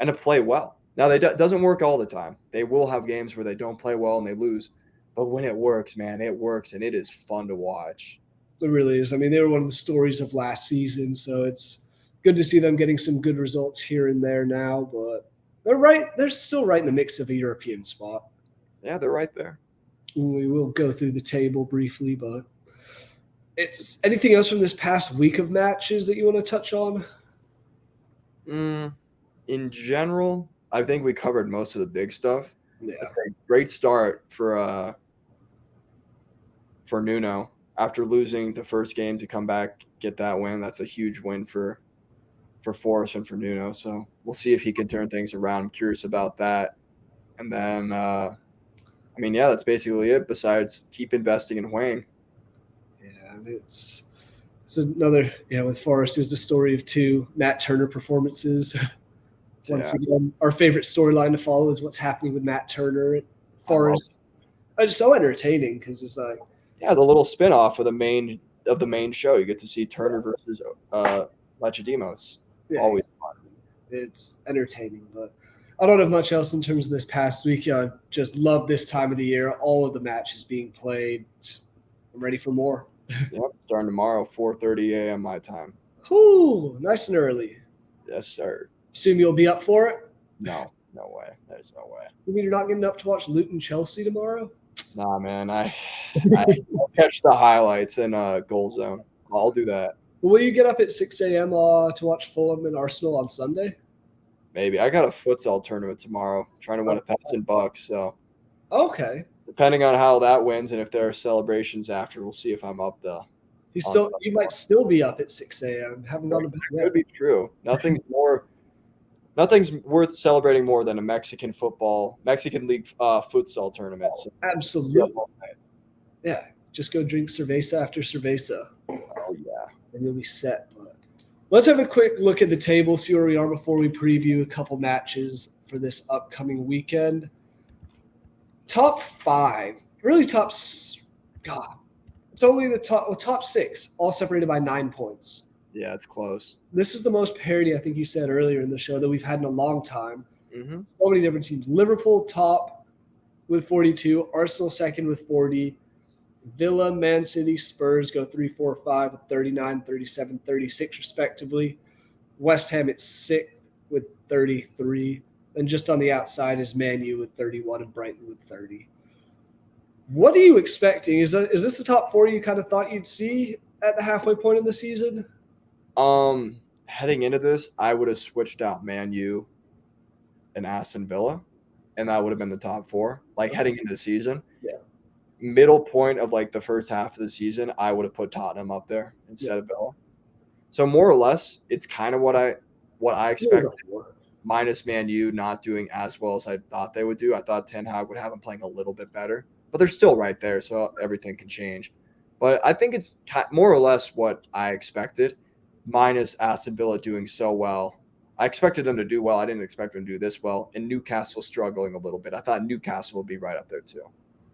and to play well. Now, it doesn't work all the time. They will have games where they don't play well and they lose. But when it works, man, it works, and it is fun to watch.
It really is. I mean, they were one of the stories of last season, so it's good to see them getting some good results here and there now. But they're still right in the mix of a European spot.
Yeah, they're right there.
We will go through the table briefly, but it's anything else from this past week of matches that you want to touch on?
In general, I think we covered most of the big stuff.
Yeah.
It's a great start for Nuno. After losing the first game to come back, get that win, that's a huge win for Forrest and for Nuno. So we'll see if he can turn things around. I'm curious about that. And then, that's basically it besides keep investing in Hwang.
Yeah, and it's another, with Forrest, there's a story of 2 Matt Turner performances. Once again, our favorite storyline to follow is what's happening with Matt Turner at Forrest. It's so entertaining because it's like,
the little spinoff of the main show. You get to see Turner versus Lachadimos.
Yeah,
always fun.
It's entertaining, but I don't have much else in terms of this past week. I just love this time of the year. All of the matches being played. I'm ready for more.
Yep, starting tomorrow, 4:30 a.m. my time.
Cool. Nice and early.
Yes, sir.
Assume you'll be up for it?
No way. There's no way.
You mean you're not getting up to watch Luton Chelsea tomorrow?
Nah, man. I'll catch the highlights in Goal Zone. I'll do that.
Will you get up at 6 a.m. To watch Fulham and Arsenal on Sunday?
Maybe. I got a futsal tournament tomorrow. I'm trying to win $1,000. So
Okay.
depending on how that wins and if there are celebrations after, we'll see if I'm up though.
You might still be up at 6 a.m. Haven't gone to bed yet.
Could be true. Nothing's worth celebrating more than a Mexican League futsal tournament. So,
Absolutely. Yeah. Just go drink cerveza after cerveza.
oh yeah.
And you'll be set. But let's have a quick look at the table, see where we are before we preview a couple matches for this upcoming weekend. Top 5, really God, it's only the top 6, all separated by 9 points.
Yeah, it's close.
This is the most parity, I think you said earlier in the show, that we've had in a long time.
Mm-hmm.
So many different teams. Liverpool top with 42, Arsenal second with 40, Villa, Man City, Spurs go 3, 4, 5 with 39, 37, 36 respectively. West Ham at 6th with 33. And just on the outside is Man U with 31 and Brighton with 30. What are you expecting? Is this the top 4 you kind of thought you'd see at the halfway point in the season?
Heading into this, I would have switched out Man U and Aston Villa, and that would have been the top 4. Like heading into the season.
Yeah.
Middle point of like the first half of the season, I would have put Tottenham up there instead of Villa. So more or less, it's kind of what I expected. Minus Man U not doing as well as I thought they would do. I thought Ten Hag would have them playing a little bit better, but they're still right there, so everything can change. But I think it's more or less what I expected, minus Aston Villa doing so well. I expected them to do well. I didn't expect them to do this well. And Newcastle struggling a little bit. I thought Newcastle would be right up there too.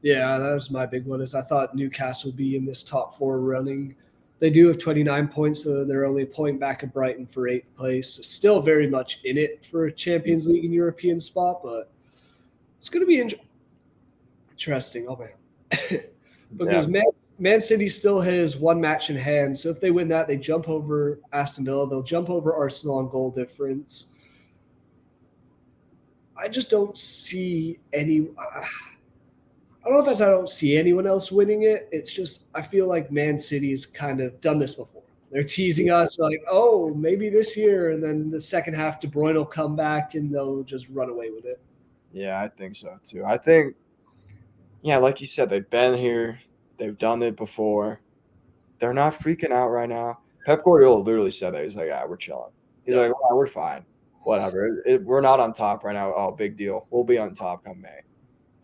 Yeah, that was my big one. Is I thought Newcastle would be in this top 4 running. They do have 29 points, so they're only a point back of Brighton for 8th place. So still very much in it for a Champions League and European spot, but it's going to be interesting. Oh, man. Because Man City still has 1 match in hand. So if they win that, they jump over Aston Villa. They'll jump over Arsenal on goal difference. I just don't see any I don't know if I don't see anyone else winning it. It's just I feel like Man City has kind of done this before. They're teasing us like, oh, maybe this year. And then the second half, De Bruyne will come back and they'll just run away with it.
Yeah, I think so too. I think, yeah, like you said, they've been here. They've done it before. They're not freaking out right now. Pep Guardiola literally said that. He's like, we're chilling. He's like, well, we're fine. Whatever. We're not on top right now. Oh, big deal. We'll be on top come May.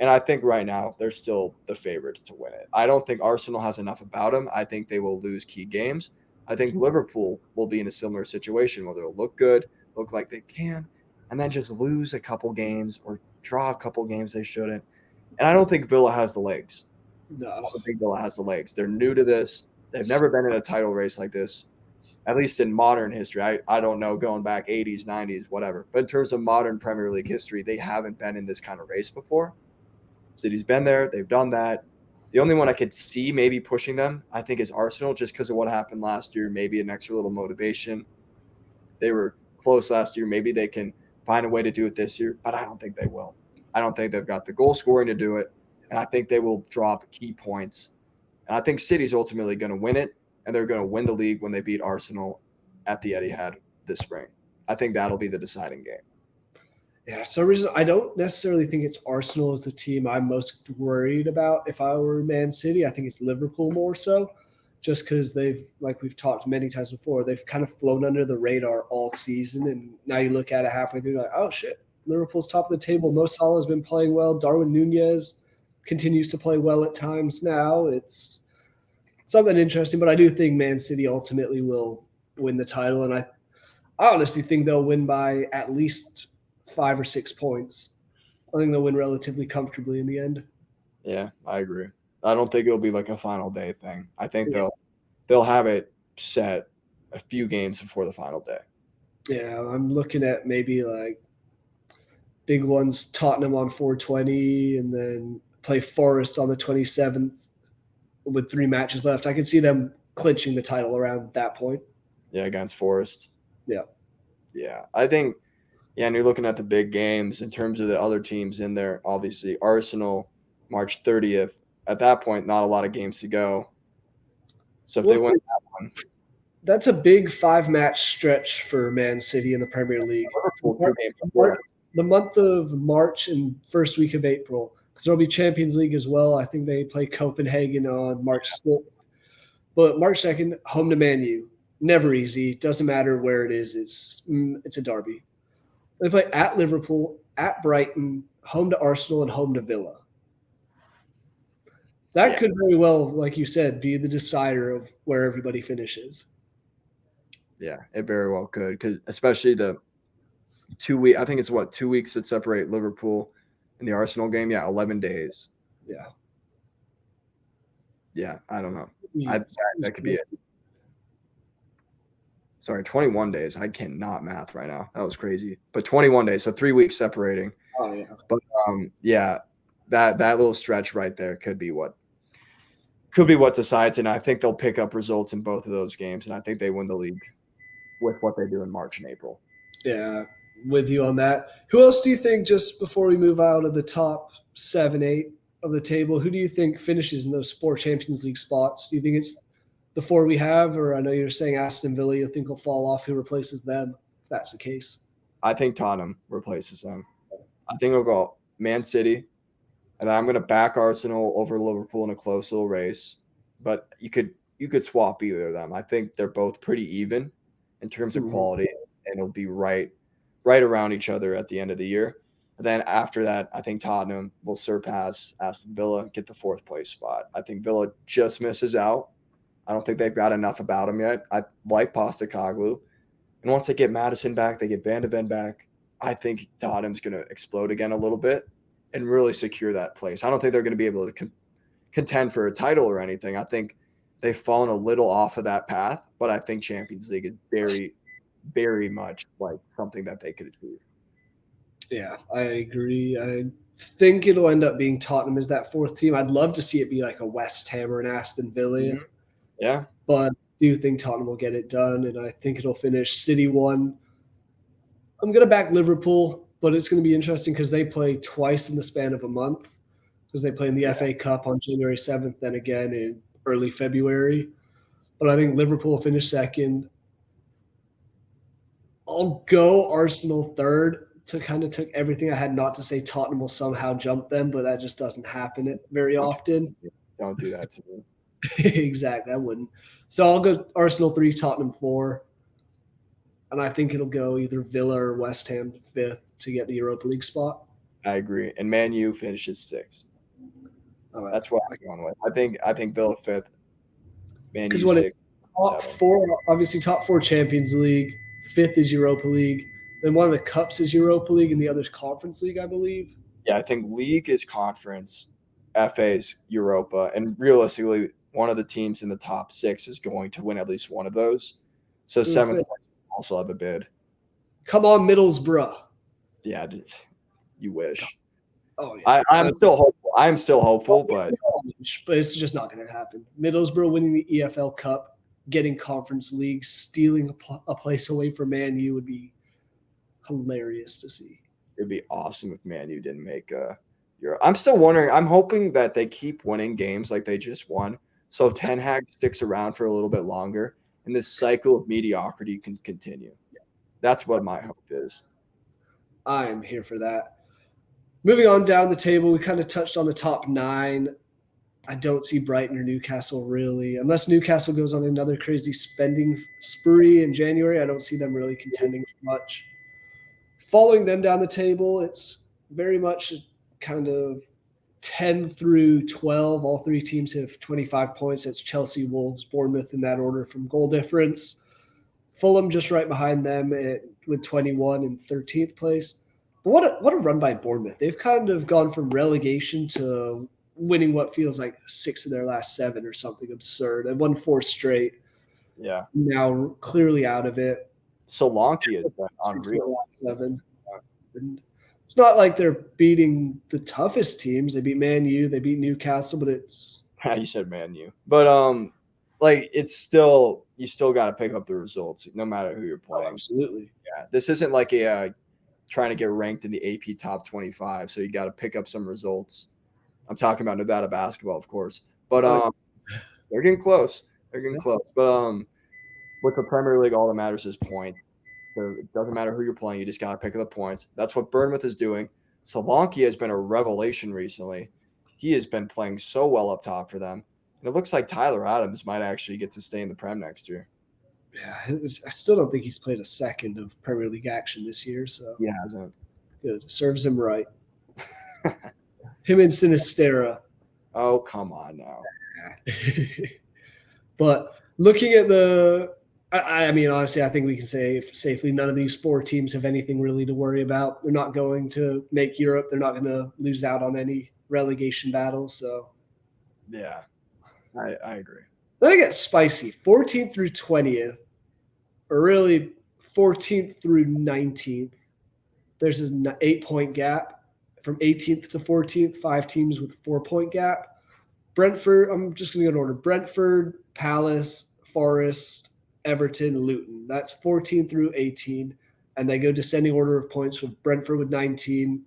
And I think right now they're still the favorites to win it. I don't think Arsenal has enough about them. I think they will lose key games. I think Liverpool will be in a similar situation where they'll look good, look like they can, and then just lose a couple games or draw a couple games they shouldn't. And I don't think Villa has the legs.
No.
I don't think Villa has the legs. They're new to this. They've never been in a title race like this, at least in modern history. I don't know, going back 80s, 90s, whatever. But in terms of modern Premier League history, they haven't been in this kind of race before. City's been there. They've done that. The only one I could see maybe pushing them, I think, is Arsenal, just because of what happened last year. Maybe an extra little motivation. They were close last year. Maybe they can find a way to do it this year, but I don't think they will. I don't think they've got the goal scoring to do it, and I think they will drop key points. And I think City's ultimately going to win it, and they're going to win the league when they beat Arsenal at the Etihad this spring. I think that'll be the deciding game.
Yeah, for some reason, I don't necessarily think it's Arsenal as the team I'm most worried about. If I were Man City, I think it's Liverpool more so, just because they've, like we've talked many times before, they've kind of flown under the radar all season. And now you look at it halfway through, like, oh, shit, Liverpool's top of the table. Mo Salah's been playing well. Darwin Nunez continues to play well at times now. It's something interesting, but I do think Man City ultimately will win the title. And I honestly think they'll win by at least 5 or 6 points. I think they'll win relatively comfortably in the end.
Yeah, I agree. I don't think it'll be like a final day thing. I think they'll have it set a few games before the final day.
Yeah, I'm looking at maybe like big ones, Tottenham on 420, and then play Forest on the 27th with 3 matches left. I can see them clinching the title around that point.
Yeah, against Forest.
Yeah.
Yeah, I think. Yeah, and you're looking at the big games in terms of the other teams in there. Obviously, Arsenal, March 30th. At that point, not a lot of games to go. So if they win that one,
that's a big 5-match stretch for Man City in the Premier League.
Liverpool 2 games before.
The month of March and first week of April, because there'll be Champions League as well. I think they play Copenhagen on March 6th. But March 2nd, home to Man U. Never easy. Doesn't matter where it is. It's a derby. They play at Liverpool, at Brighton, home to Arsenal, and home to Villa. That could very well, like you said, be the decider of where everybody finishes.
Yeah, it very well could, because especially the 2 week. I think it's 2 weeks that separate Liverpool and the Arsenal game. Yeah, 11 days.
Yeah.
Yeah, I don't know. That could be it. Sorry, 21 days. I cannot math right now. That was crazy. But 21 days, so 3 weeks separating.
Oh yeah.
But yeah, that little stretch right there could be what decides. And I think they'll pick up results in both of those games, and I think they win the league with what they do in March and April.
Yeah, with you on that. Who else do you think, just before we move out of the top 7, 8 of the table, who do you think finishes in those 4 Champions League spots? Do you think it's the 4 we have, or I know you're saying Aston Villa, you think will fall off? Who replaces them if that's the case?
I think Tottenham replaces them. I think it'll go Man City, and then I'm going to back Arsenal over Liverpool in a close little race. But you could swap either of them. I think they're both pretty even in terms of quality, and it'll be right around each other at the end of the year. And then after that, I think Tottenham will surpass Aston Villa, get the 4th place spot. I think Villa just misses out. I don't think they've got enough about them yet. I like Postecoglou. And once they get Madison back, they get Van de Ven back, I think Tottenham's going to explode again a little bit and really secure that place. I don't think they're going to be able to contend for a title or anything. I think they've fallen a little off of that path, but I think Champions League is very, very much like something that they could achieve.
Yeah, I agree. I think it'll end up being Tottenham as that 4th team. I'd love to see it be like a West Ham or an Aston Villa.
Mm-hmm. Yeah.
But I do think Tottenham will get it done, and I think it'll finish City 1. I'm going to back Liverpool, but it's going to be interesting because they play twice in the span of a month, because they play in the FA Cup on January 7th, then again in early February. But I think Liverpool will finish 2nd. I'll go Arsenal 3rd. To kind of took everything I had not to say Tottenham will somehow jump them, but that just doesn't happen very often.
Don't do that to me.
Exactly, I wouldn't. So I'll go Arsenal 3, Tottenham 4. And I think it'll go either Villa or West Ham 5th to get the Europa League spot.
I agree. And Man U finishes 6th. Right. That's what I'm going with. I think Villa 5th. Man U 6th.
Top 4, obviously top 4 Champions League, 5th is Europa League. Then one of the cups is Europa League and the other's Conference League, I believe.
Yeah, I think League is Conference, FA's Europa, and realistically, one of the teams in the top 6 is going to win at least one of those. So 7th place also have a bid.
Come on, Middlesbrough.
Yeah, you wish.
Oh yeah.
I'm still hopeful. I'm still hopeful, but
it's just not going to happen. Middlesbrough winning the EFL Cup, getting Conference League, stealing a place away from Man U would be hilarious to see.
It'd be awesome if Man U didn't make Euro. I'm still wondering. I'm hoping that they keep winning games like they just won, so Ten Hag sticks around for a little bit longer, and this cycle of mediocrity can continue. That's what my hope is.
I am here for that. Moving on down the table, we kind of touched on the top 9. I don't see Brighton or Newcastle really, unless Newcastle goes on another crazy spending spree in January. I don't see them really contending for much. Following them down the table, it's very much kind of 10 through 12. All 3 teams have 25 points. That's Chelsea, Wolves, Bournemouth in that order from goal difference. Fulham just right behind them with 21 in 13th place. But what a run by Bournemouth. They've kind of gone from relegation to winning what feels like 6 of their last 7 or something absurd. They've won 4 straight.
Yeah.
Now clearly out of it.
Solanke is unreal.
7. And it's not like they're beating the toughest teams. They beat Man U, they beat Newcastle, but it's
you said Man U. But like it's still you still got to pick up the results no matter who you're playing.
Absolutely.
Yeah, this isn't like a trying to get ranked in the AP top 25, so you got to pick up some results. I'm talking about Nevada basketball, of course, but they're getting close. They're getting close. But with the Premier League, all that matters is points. So it doesn't matter who you're playing. You just got to pick up the points. That's what Bournemouth is doing. Solanke has been a revelation recently. He has been playing so well up top for them. And it looks like Tyler Adams might actually get to stay in the Prem next year.
Yeah, I still don't think he's played a second of Premier League action this year. So
He hasn't.
good. Serves him right. Him and Sinistera.
Oh, come on now.
But looking at I mean, honestly, I think we can say safely none of these four teams have anything really to worry about. They're not going to make Europe. They're not going to lose out on any relegation battles. So,
yeah, I agree.
Then it gets spicy. 14th through 20th, or really 14th through 19th. There's an 8-point gap from 18th to 14th, 5 teams with 4-point gap. Brentford, I'm just going to go in order. Brentford, Palace, Forest, Everton, Luton. That's 14 through 18. And they go descending order of points with Brentford with 19,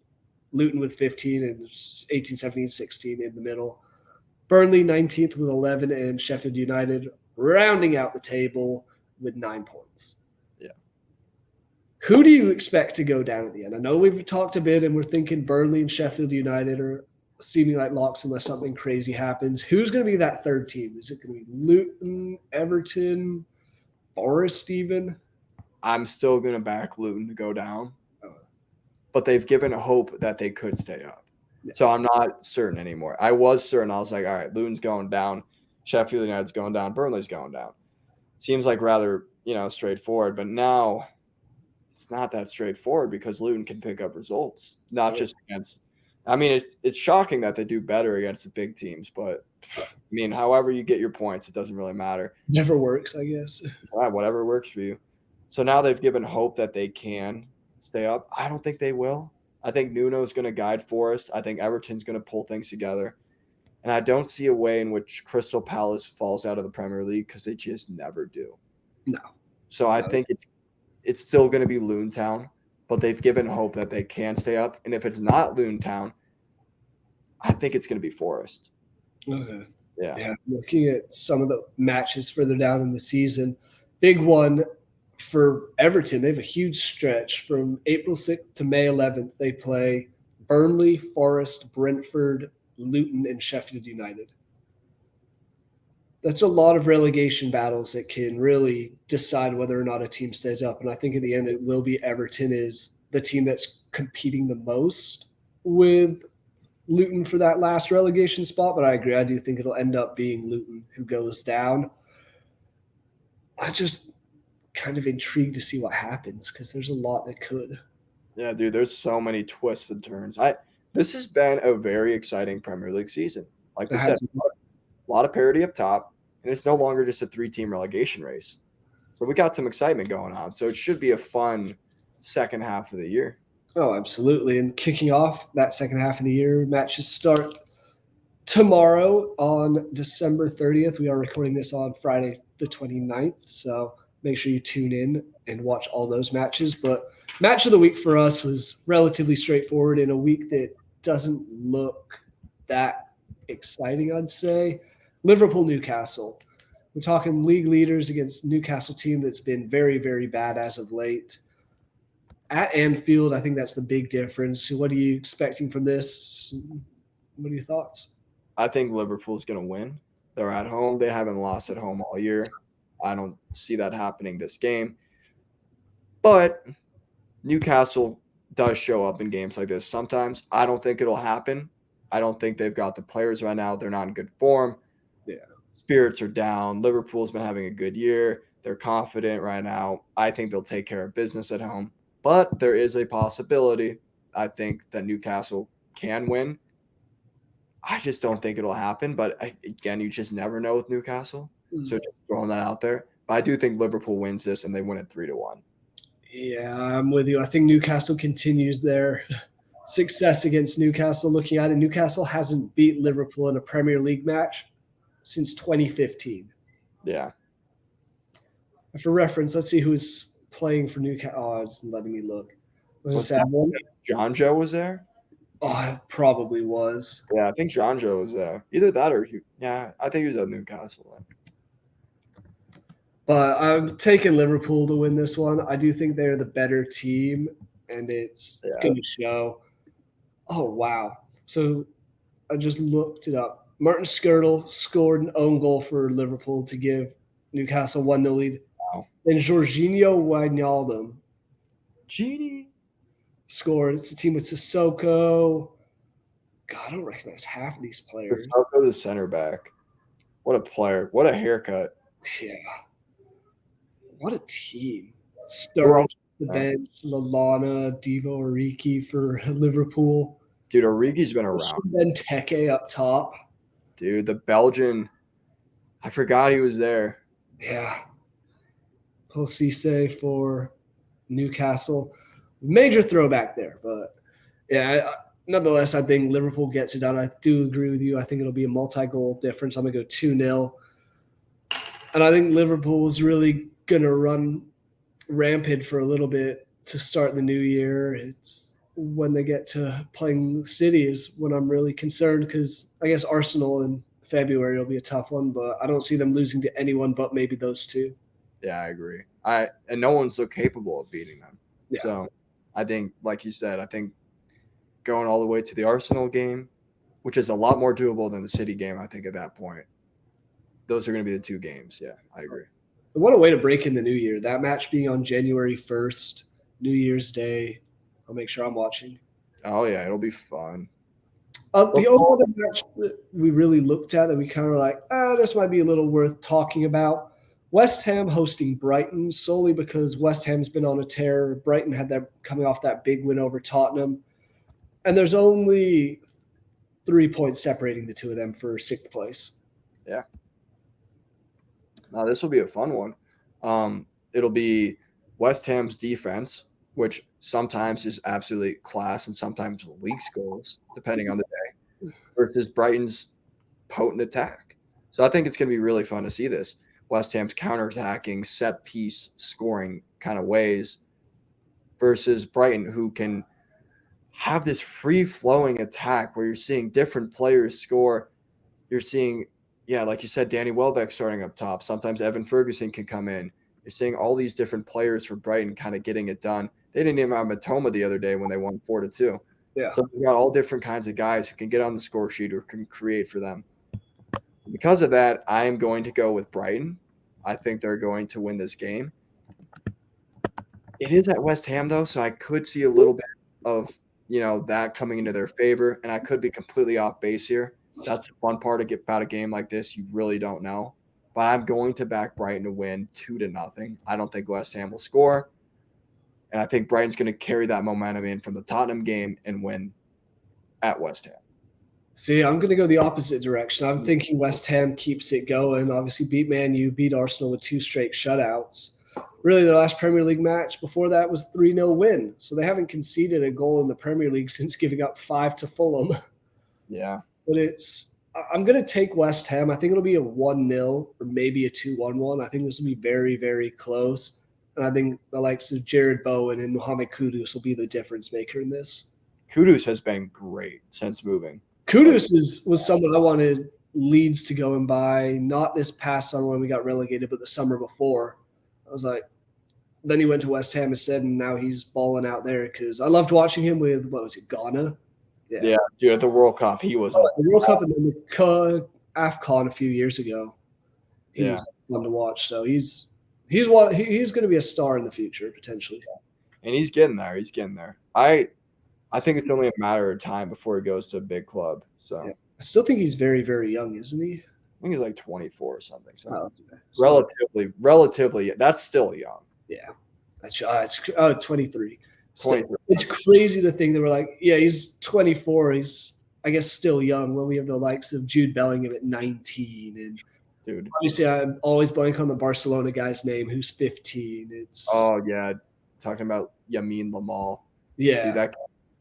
Luton with 15, and 18, 17, 16 in the middle. Burnley 19th with 11, and Sheffield United rounding out the table with 9 points.
Yeah.
Who do you expect to go down at the end? I know we've talked a bit, and we're thinking Burnley and Sheffield United are seeming like locks unless something crazy happens. Who's going to be that third team? Is it going to be Luton, Everton, Forest even?
I'm still going to back Luton to go down, but they've given hope that they could stay up. Yeah. So I'm not certain anymore. I was certain. I was like, all right, Luton's going down, Sheffield United's going down, Burnley's going down. Seems like rather, straightforward, but now it's not that straightforward because Luton can pick up results, not just against – I mean, it's shocking that they do better against the big teams, but I mean, however you get your points, it doesn't really matter.
Never works, I guess.
Whatever works for you. So now they've given hope that they can stay up. I don't think they will. I think Nuno's going to guide Forest. I think Everton's going to pull things together. And I don't see a way in which Crystal Palace falls out of the Premier League because they just never do.
No.
So I think it's still going to be Luton Town. But they've given hope that they can stay up. And if it's not Luton Town, I think it's going to be Forest.
Okay.
Yeah.
Looking at some of the matches further down in the season, big one for Everton. They have a huge stretch from April 6th to May 11th. They play Burnley, Forest, Brentford, Luton, and Sheffield United. That's a lot of relegation battles that can really decide whether or not a team stays up. And I think in the end, it will be Everton is the team that's competing the most with Luton for that last relegation spot. But I agree. I do think it'll end up being Luton who goes down. I'm just kind of intrigued to see what happens because there's a lot that could.
Yeah, dude, there's so many twists and turns. This has been a very exciting Premier League season. Like we said, a lot of parity up top. And it's no longer just a 3-team relegation race. So we got some excitement going on. So it should be a fun second half of the year.
Oh, absolutely. And kicking off that second half of the year, matches start tomorrow on December 30th. We are recording this on Friday the 29th. So make sure you tune in and watch all those matches. But match of the week for us was relatively straightforward in a week that doesn't look that exciting, I'd say. Liverpool-Newcastle. We're talking league leaders against Newcastle team that's been very, very bad as of late. At Anfield, I think that's the big difference. What are you expecting from this? What are your thoughts?
I think Liverpool's going to win. They're at home. They haven't lost at home all year. I don't see that happening this game. But Newcastle does show up in games like this sometimes. I don't think it'll happen. I don't think they've got the players right now. They're not in good form.
Yeah.
Spirits are down. Liverpool's been having a good year. They're confident right now. I think they'll take care of business at home. But there is a possibility, I think, that Newcastle can win. I just don't think it'll happen. But, again, you just never know with Newcastle. So just throwing that out there. But I do think Liverpool wins this, and they win it 3-1.
Yeah, I'm with you. I think Newcastle continues their success against Newcastle. Looking at it, Newcastle hasn't beat Liverpool in a Premier League match since 2015.
Yeah.
For reference, let's see who's playing for Newcastle. Oh, it's letting me look.
Was
one.
John Joe was there?
Oh, it probably was.
Yeah, I think John Joe was there. Either that or I think he was at Newcastle then.
But I'm taking Liverpool to win this one. I do think they're the better team, and it's going to show. Oh, wow. So I just looked it up. Martin Skirtle scored an own goal for Liverpool to give Newcastle 1-0 lead.
Wow.
And Jorginho Wijnaldum
Genie
scored. It's a team with Sissoko. God, I don't recognize half of these players.
Sissoko, the center back. What a player. What a haircut.
Yeah. What a team. Sturridge, the bench, Lallana, Divo Origi for Liverpool.
Dude, Origi's been around.
Benteke up top.
Dude, the Belgian. I forgot he was there.
Yeah. Paul Cisse for Newcastle. Major throwback there. But, yeah, nonetheless, I think Liverpool gets it done. I do agree with you. I think it'll be a multi-goal difference. I'm going to go 2-0. And I think Liverpool is really going to run rampant for a little bit to start the new year. It's when they get to playing City is when I'm really concerned, because I guess Arsenal in February will be a tough one, but I don't see them losing to anyone but maybe those two.
Yeah, I agree. And no one's so capable of beating them.
Yeah.
So I think, like you said, I think going all the way to the Arsenal game, which is a lot more doable than the City game, I think at that point. Those are going to be the two games. Yeah, I agree.
What a way to break in the new year. That match being on January 1st, New Year's Day. I'll make sure I'm watching.
Oh, yeah, it'll be fun.
The only other match that we really looked at that we kind of were like, this might be a little worth talking about. West Ham hosting Brighton, solely because West Ham's been on a tear. Brighton had that coming off that big win over Tottenham. And there's only 3 points separating the two of them for 6th place.
Yeah. Now, this will be a fun one. It'll be West Ham's defense, which sometimes is absolutely class and sometimes leaks goals, depending on the day, versus Brighton's potent attack. So I think it's going to be really fun to see this. West Ham's counterattacking, set-piece scoring kind of ways versus Brighton, who can have this free-flowing attack where you're seeing different players score. You're seeing, like you said, Danny Welbeck starting up top. Sometimes Evan Ferguson can come in. You're seeing all these different players for Brighton kind of getting it done. They didn't even have Matoma the other day when they won 4-2.
Yeah.
So we've got all different kinds of guys who can get on the score sheet or can create for them. Because of that, I am going to go with Brighton. I think they're going to win this game. It is at West Ham, though, so I could see a little bit of, that coming into their favor, and I could be completely off base here. That's the fun part about a game like this. You really don't know. But I'm going to back Brighton to win 2-0. I don't think West Ham will score. And I think Brighton's going to carry that momentum in from the Tottenham game and win at West Ham.
See, I'm going to go the opposite direction. I'm thinking West Ham keeps it going. Obviously, beat Man U, beat Arsenal with 2 straight shutouts. Really, their last Premier League match before that was a 3-0 win. So they haven't conceded a goal in the Premier League since giving up 5 to Fulham.
Yeah.
But I'm going to take West Ham. I think it'll be a 1-0 or maybe a 2-1 one. I think this will be very, very close. And I think the likes of Jared Bowen and Mohamed Kudus will be the difference maker in this.
Kudus has been great since moving.
Kudus was someone I wanted Leeds to go and buy, not this past summer when we got relegated, but the summer before. I was like, then he went to West Ham instead, and now he's balling out there because I loved watching him with, Ghana?
Yeah, dude, at the World Cup, he was.
The World Cup and then the AFCON a few years ago. He was fun to watch. So he's going to be a star in the future, potentially.
And he's getting there. I think it's only a matter of time before he goes to a big club. So
I still think he's very, very young, isn't he?
I think he's like 24 or something. So
relatively,
that's still young.
Yeah, it's 23.
23.
It's crazy to think that we're like, he's 24. He's, I guess, still young when we have the likes of Jude Bellingham at 19. And
dude,
obviously, I'm always blank on the Barcelona guy's name who's 15.
Talking about Yamin Lamal.
Yeah,
dude, that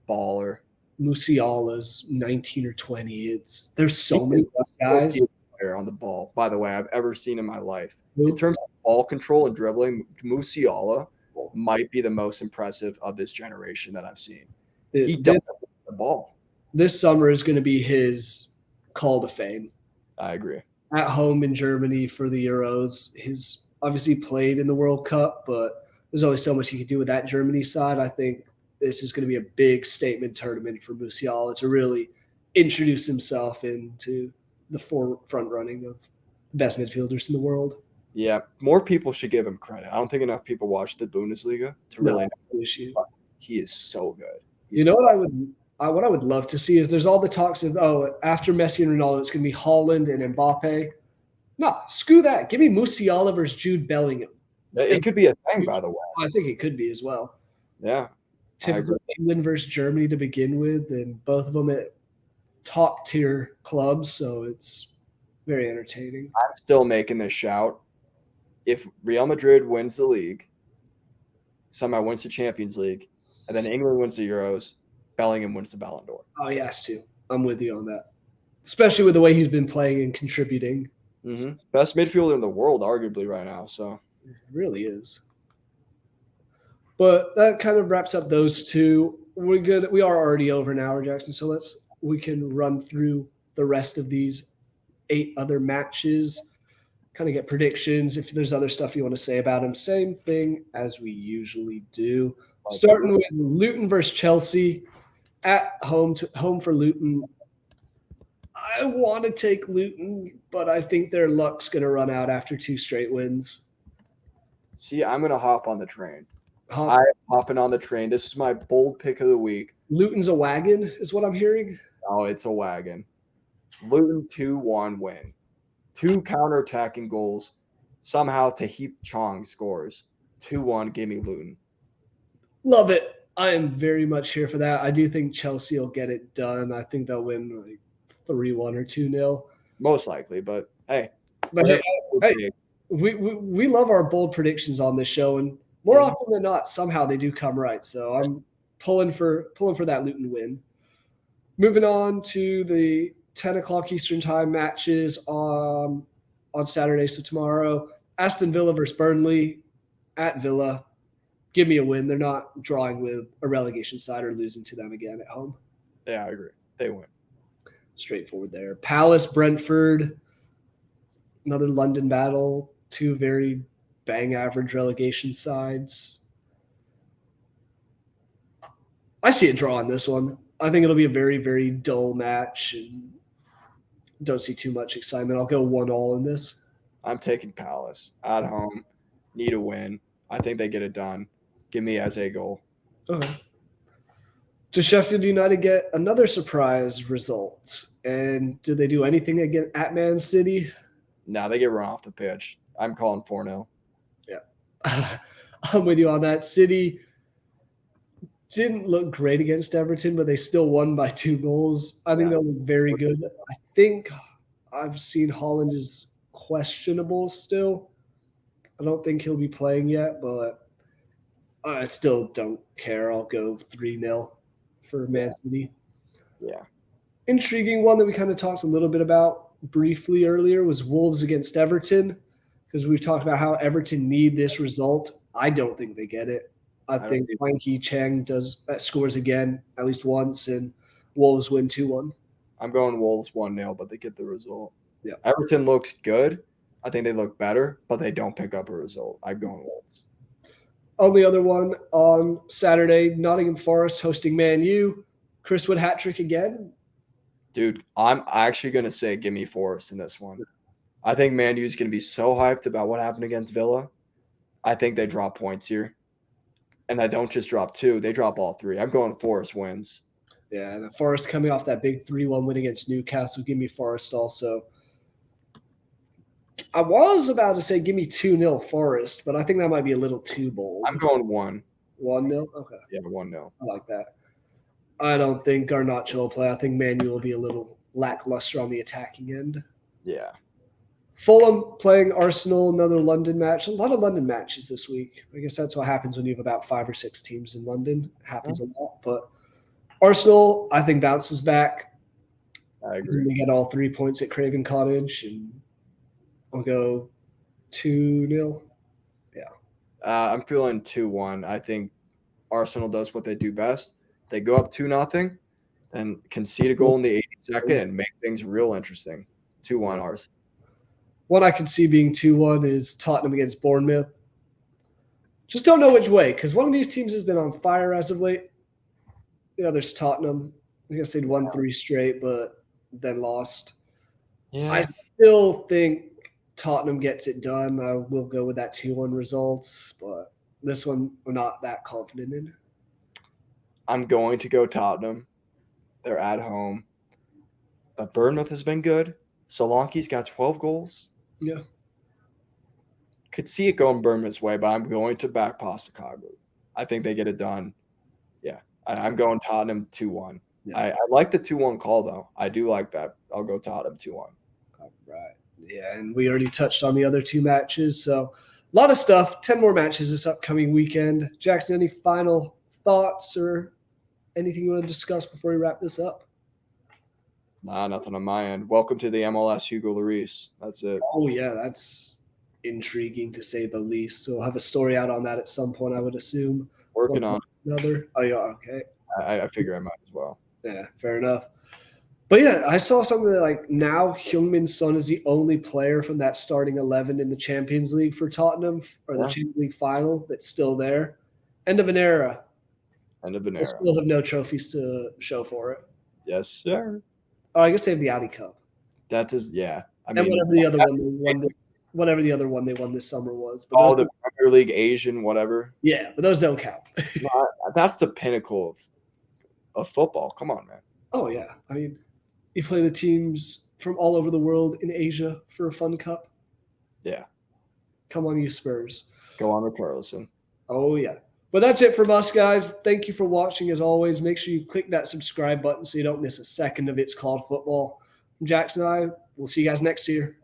baller.
Musiala's 19 or 20. There's so many guys.
player on the ball, by the way, I've ever seen in my life.
Who?
In terms of ball control and dribbling, Musiala might be the most impressive of this generation that I've seen. He does the ball.
This summer is going to be his call to fame.
I agree.
At home in Germany for the Euros, he's obviously played in the World Cup, but there's only so much he can do with that Germany side. I think this is going to be a big statement tournament for Musiala to really introduce himself into the front running of the best midfielders in the world.
Yeah, more people should give him credit. I don't think enough people watch the Bundesliga to really know
the issue.
He is so good.
You know what I would love to see is there's all the talks of, after Messi and Ronaldo, it's going to be Haaland and Mbappe. No, screw that. Give me Musiala versus Jude Bellingham.
It could be a thing, by the way.
I think it could be as well.
Yeah.
Typical England versus Germany to begin with, and both of them at top-tier clubs, so it's very entertaining.
I'm still making this shout. If Real Madrid wins the league, somehow wins the Champions League, and then England wins the Euros, Bellingham wins the Ballon d'Or.
Oh, he has to. I'm with you on that. Especially with the way he's been playing and contributing.
Mm-hmm. Best midfielder in the world, arguably, right now. So
it really is. But that kind of wraps up those two. We're good. We are already over an hour, Jackson. So we can run through the rest of these 8 other matches. Kind of get predictions. If there's other stuff you want to say about them, same thing as we usually do. Starting with Luton versus Chelsea at home for Luton. I want to take Luton, but I think their luck's going to run out after 2 straight wins.
See, I'm going to hop on the train. I'm hopping on the train. This is my bold pick of the week.
Luton's a wagon is what I'm hearing.
Oh, it's a wagon. Luton 2-1 win. 2 counterattacking goals. Somehow Tahith Chong scores. 2-1, give me Luton.
Love it. I am very much here for that. I do think Chelsea will get it done. I think they'll win like 3-1 or 2-0.
Most likely, but hey.
But hey, we love our bold predictions on this show, and more often than not, somehow they do come right. So I'm pulling for that Luton win. Moving on to the 10 o'clock Eastern time matches on Saturday. So tomorrow, Aston Villa versus Burnley at Villa. Give me a win. They're not drawing with a relegation side or losing to them again at home.
Yeah, I agree. They win.
Straightforward there. Palace, Brentford, another London battle. 2 very bang average relegation sides. I see a draw on this one. I think it'll be a very, very dull match. And don't see too much excitement. I'll go 1-1 in this.
I'm taking Palace at home. Need a win. I think they get it done. Give me as a goal.
Okay. Does Sheffield United get another surprise result? And did they do anything again at Man City?
No, they get run off the pitch. I'm calling 4-0.
Yeah. I'm with you on that. City didn't look great against Everton, but they still won by 2 goals. I think they'll look very good. I think I've seen Haaland is questionable still. I don't think he'll be playing yet, but I still don't care. I'll go 3-0 for Man City.
Yeah.
Intriguing one that we kind of talked a little bit about briefly earlier was Wolves against Everton, because we've talked about how Everton need this result. I don't think they get it. I think Wanky Cheng scores again at least once, and Wolves win 2-1.
I'm going Wolves 1-0, but they get the result.
Yeah.
Everton looks good. I think they look better, but they don't pick up a result. I'm going Wolves.
Only other one on Saturday, Nottingham Forest hosting Man U. Chris Wood hat trick again.
Dude, I'm actually going to say give me Forest in this one. I think Man U is going to be so hyped about what happened against Villa. I think they drop points here. And I don't just drop 2. They drop all 3. I'm going Forest wins.
Yeah, and Forest coming off that big 3-1 win against Newcastle. Give me Forest also. I was about to say give me 2-0 Forest, but I think that might be a little too bold.
I'm going 1.
1-0? Okay.
Yeah, 1-0.
I like that. I don't think Garnacho will play. I think Manu will be a little lackluster on the attacking end.
Yeah.
Fulham playing Arsenal, another London match. A lot of London matches this week. I guess that's what happens when you have about 5 or 6 teams in London. It happens a lot. But Arsenal, I think, bounces back.
I
And
agree.
we get all 3 points at Craven Cottage, and I'll go 2-0.
I'm feeling 2-1. I think Arsenal does what they do best. They go up 2-0, and concede a goal in the 82nd and make things real interesting. 2-1 Arsenal.
One I can see being 2-1 is Tottenham against Bournemouth. Just don't know which way, because one of these teams has been on fire as of late. The other's Tottenham. I guess they'd won 3 straight, but then lost.
Yeah.
I still think Tottenham gets it done. I will go with that 2-1 result, but this one I'm not that confident in.
I'm going to go Tottenham. They're at home. But Bournemouth has been good. Solanke's got 12 goals.
Yeah.
Could see it going Bournemouth's way, but I'm going to back Postecoglou. I think they get it done. Yeah. I'm going Tottenham 2-1.
Yeah.
I like the 2-1 call, though. I do like that. I'll go Tottenham 2-1.
All right. Yeah, and we already touched on the other 2 matches. So a lot of stuff. 10 more matches this upcoming weekend. Jackson, any final thoughts or anything you want to discuss before we wrap this up?
Nah, nothing on my end. Welcome to the MLS Hugo Lloris. That's it.
Oh, yeah, that's intriguing to say the least. So we'll have a story out on that at some point, I would assume.
Working on
another. Oh, yeah, okay.
I figure I might as well.
Yeah, fair enough. But yeah, I saw something that like now Heung-min Son is the only player from that starting 11 in the Champions League for Tottenham, or the Champions League final, that's still there. End of an era.
End of an
They
era.
still have no trophies to show for it.
Yes, sir.
Oh, I guess they have the Audi Cup.
That is, yeah. I
And
mean,
whatever the other one they won this, whatever the other one they won this summer was. But
all
those
the Premier League, Asian, whatever.
yeah, but those don't count.
No, that's the pinnacle of football. Come on, man.
Oh yeah, I mean, you play the teams from all over the world in Asia for a fun cup.
Yeah.
Come on, you Spurs.
Go on with Carlson.
Oh yeah. But that's it from us, guys. Thank you for watching. As always, make sure you click that subscribe button so you don't miss a second of It's Called Football. From Jackson and I, we'll see you guys next year.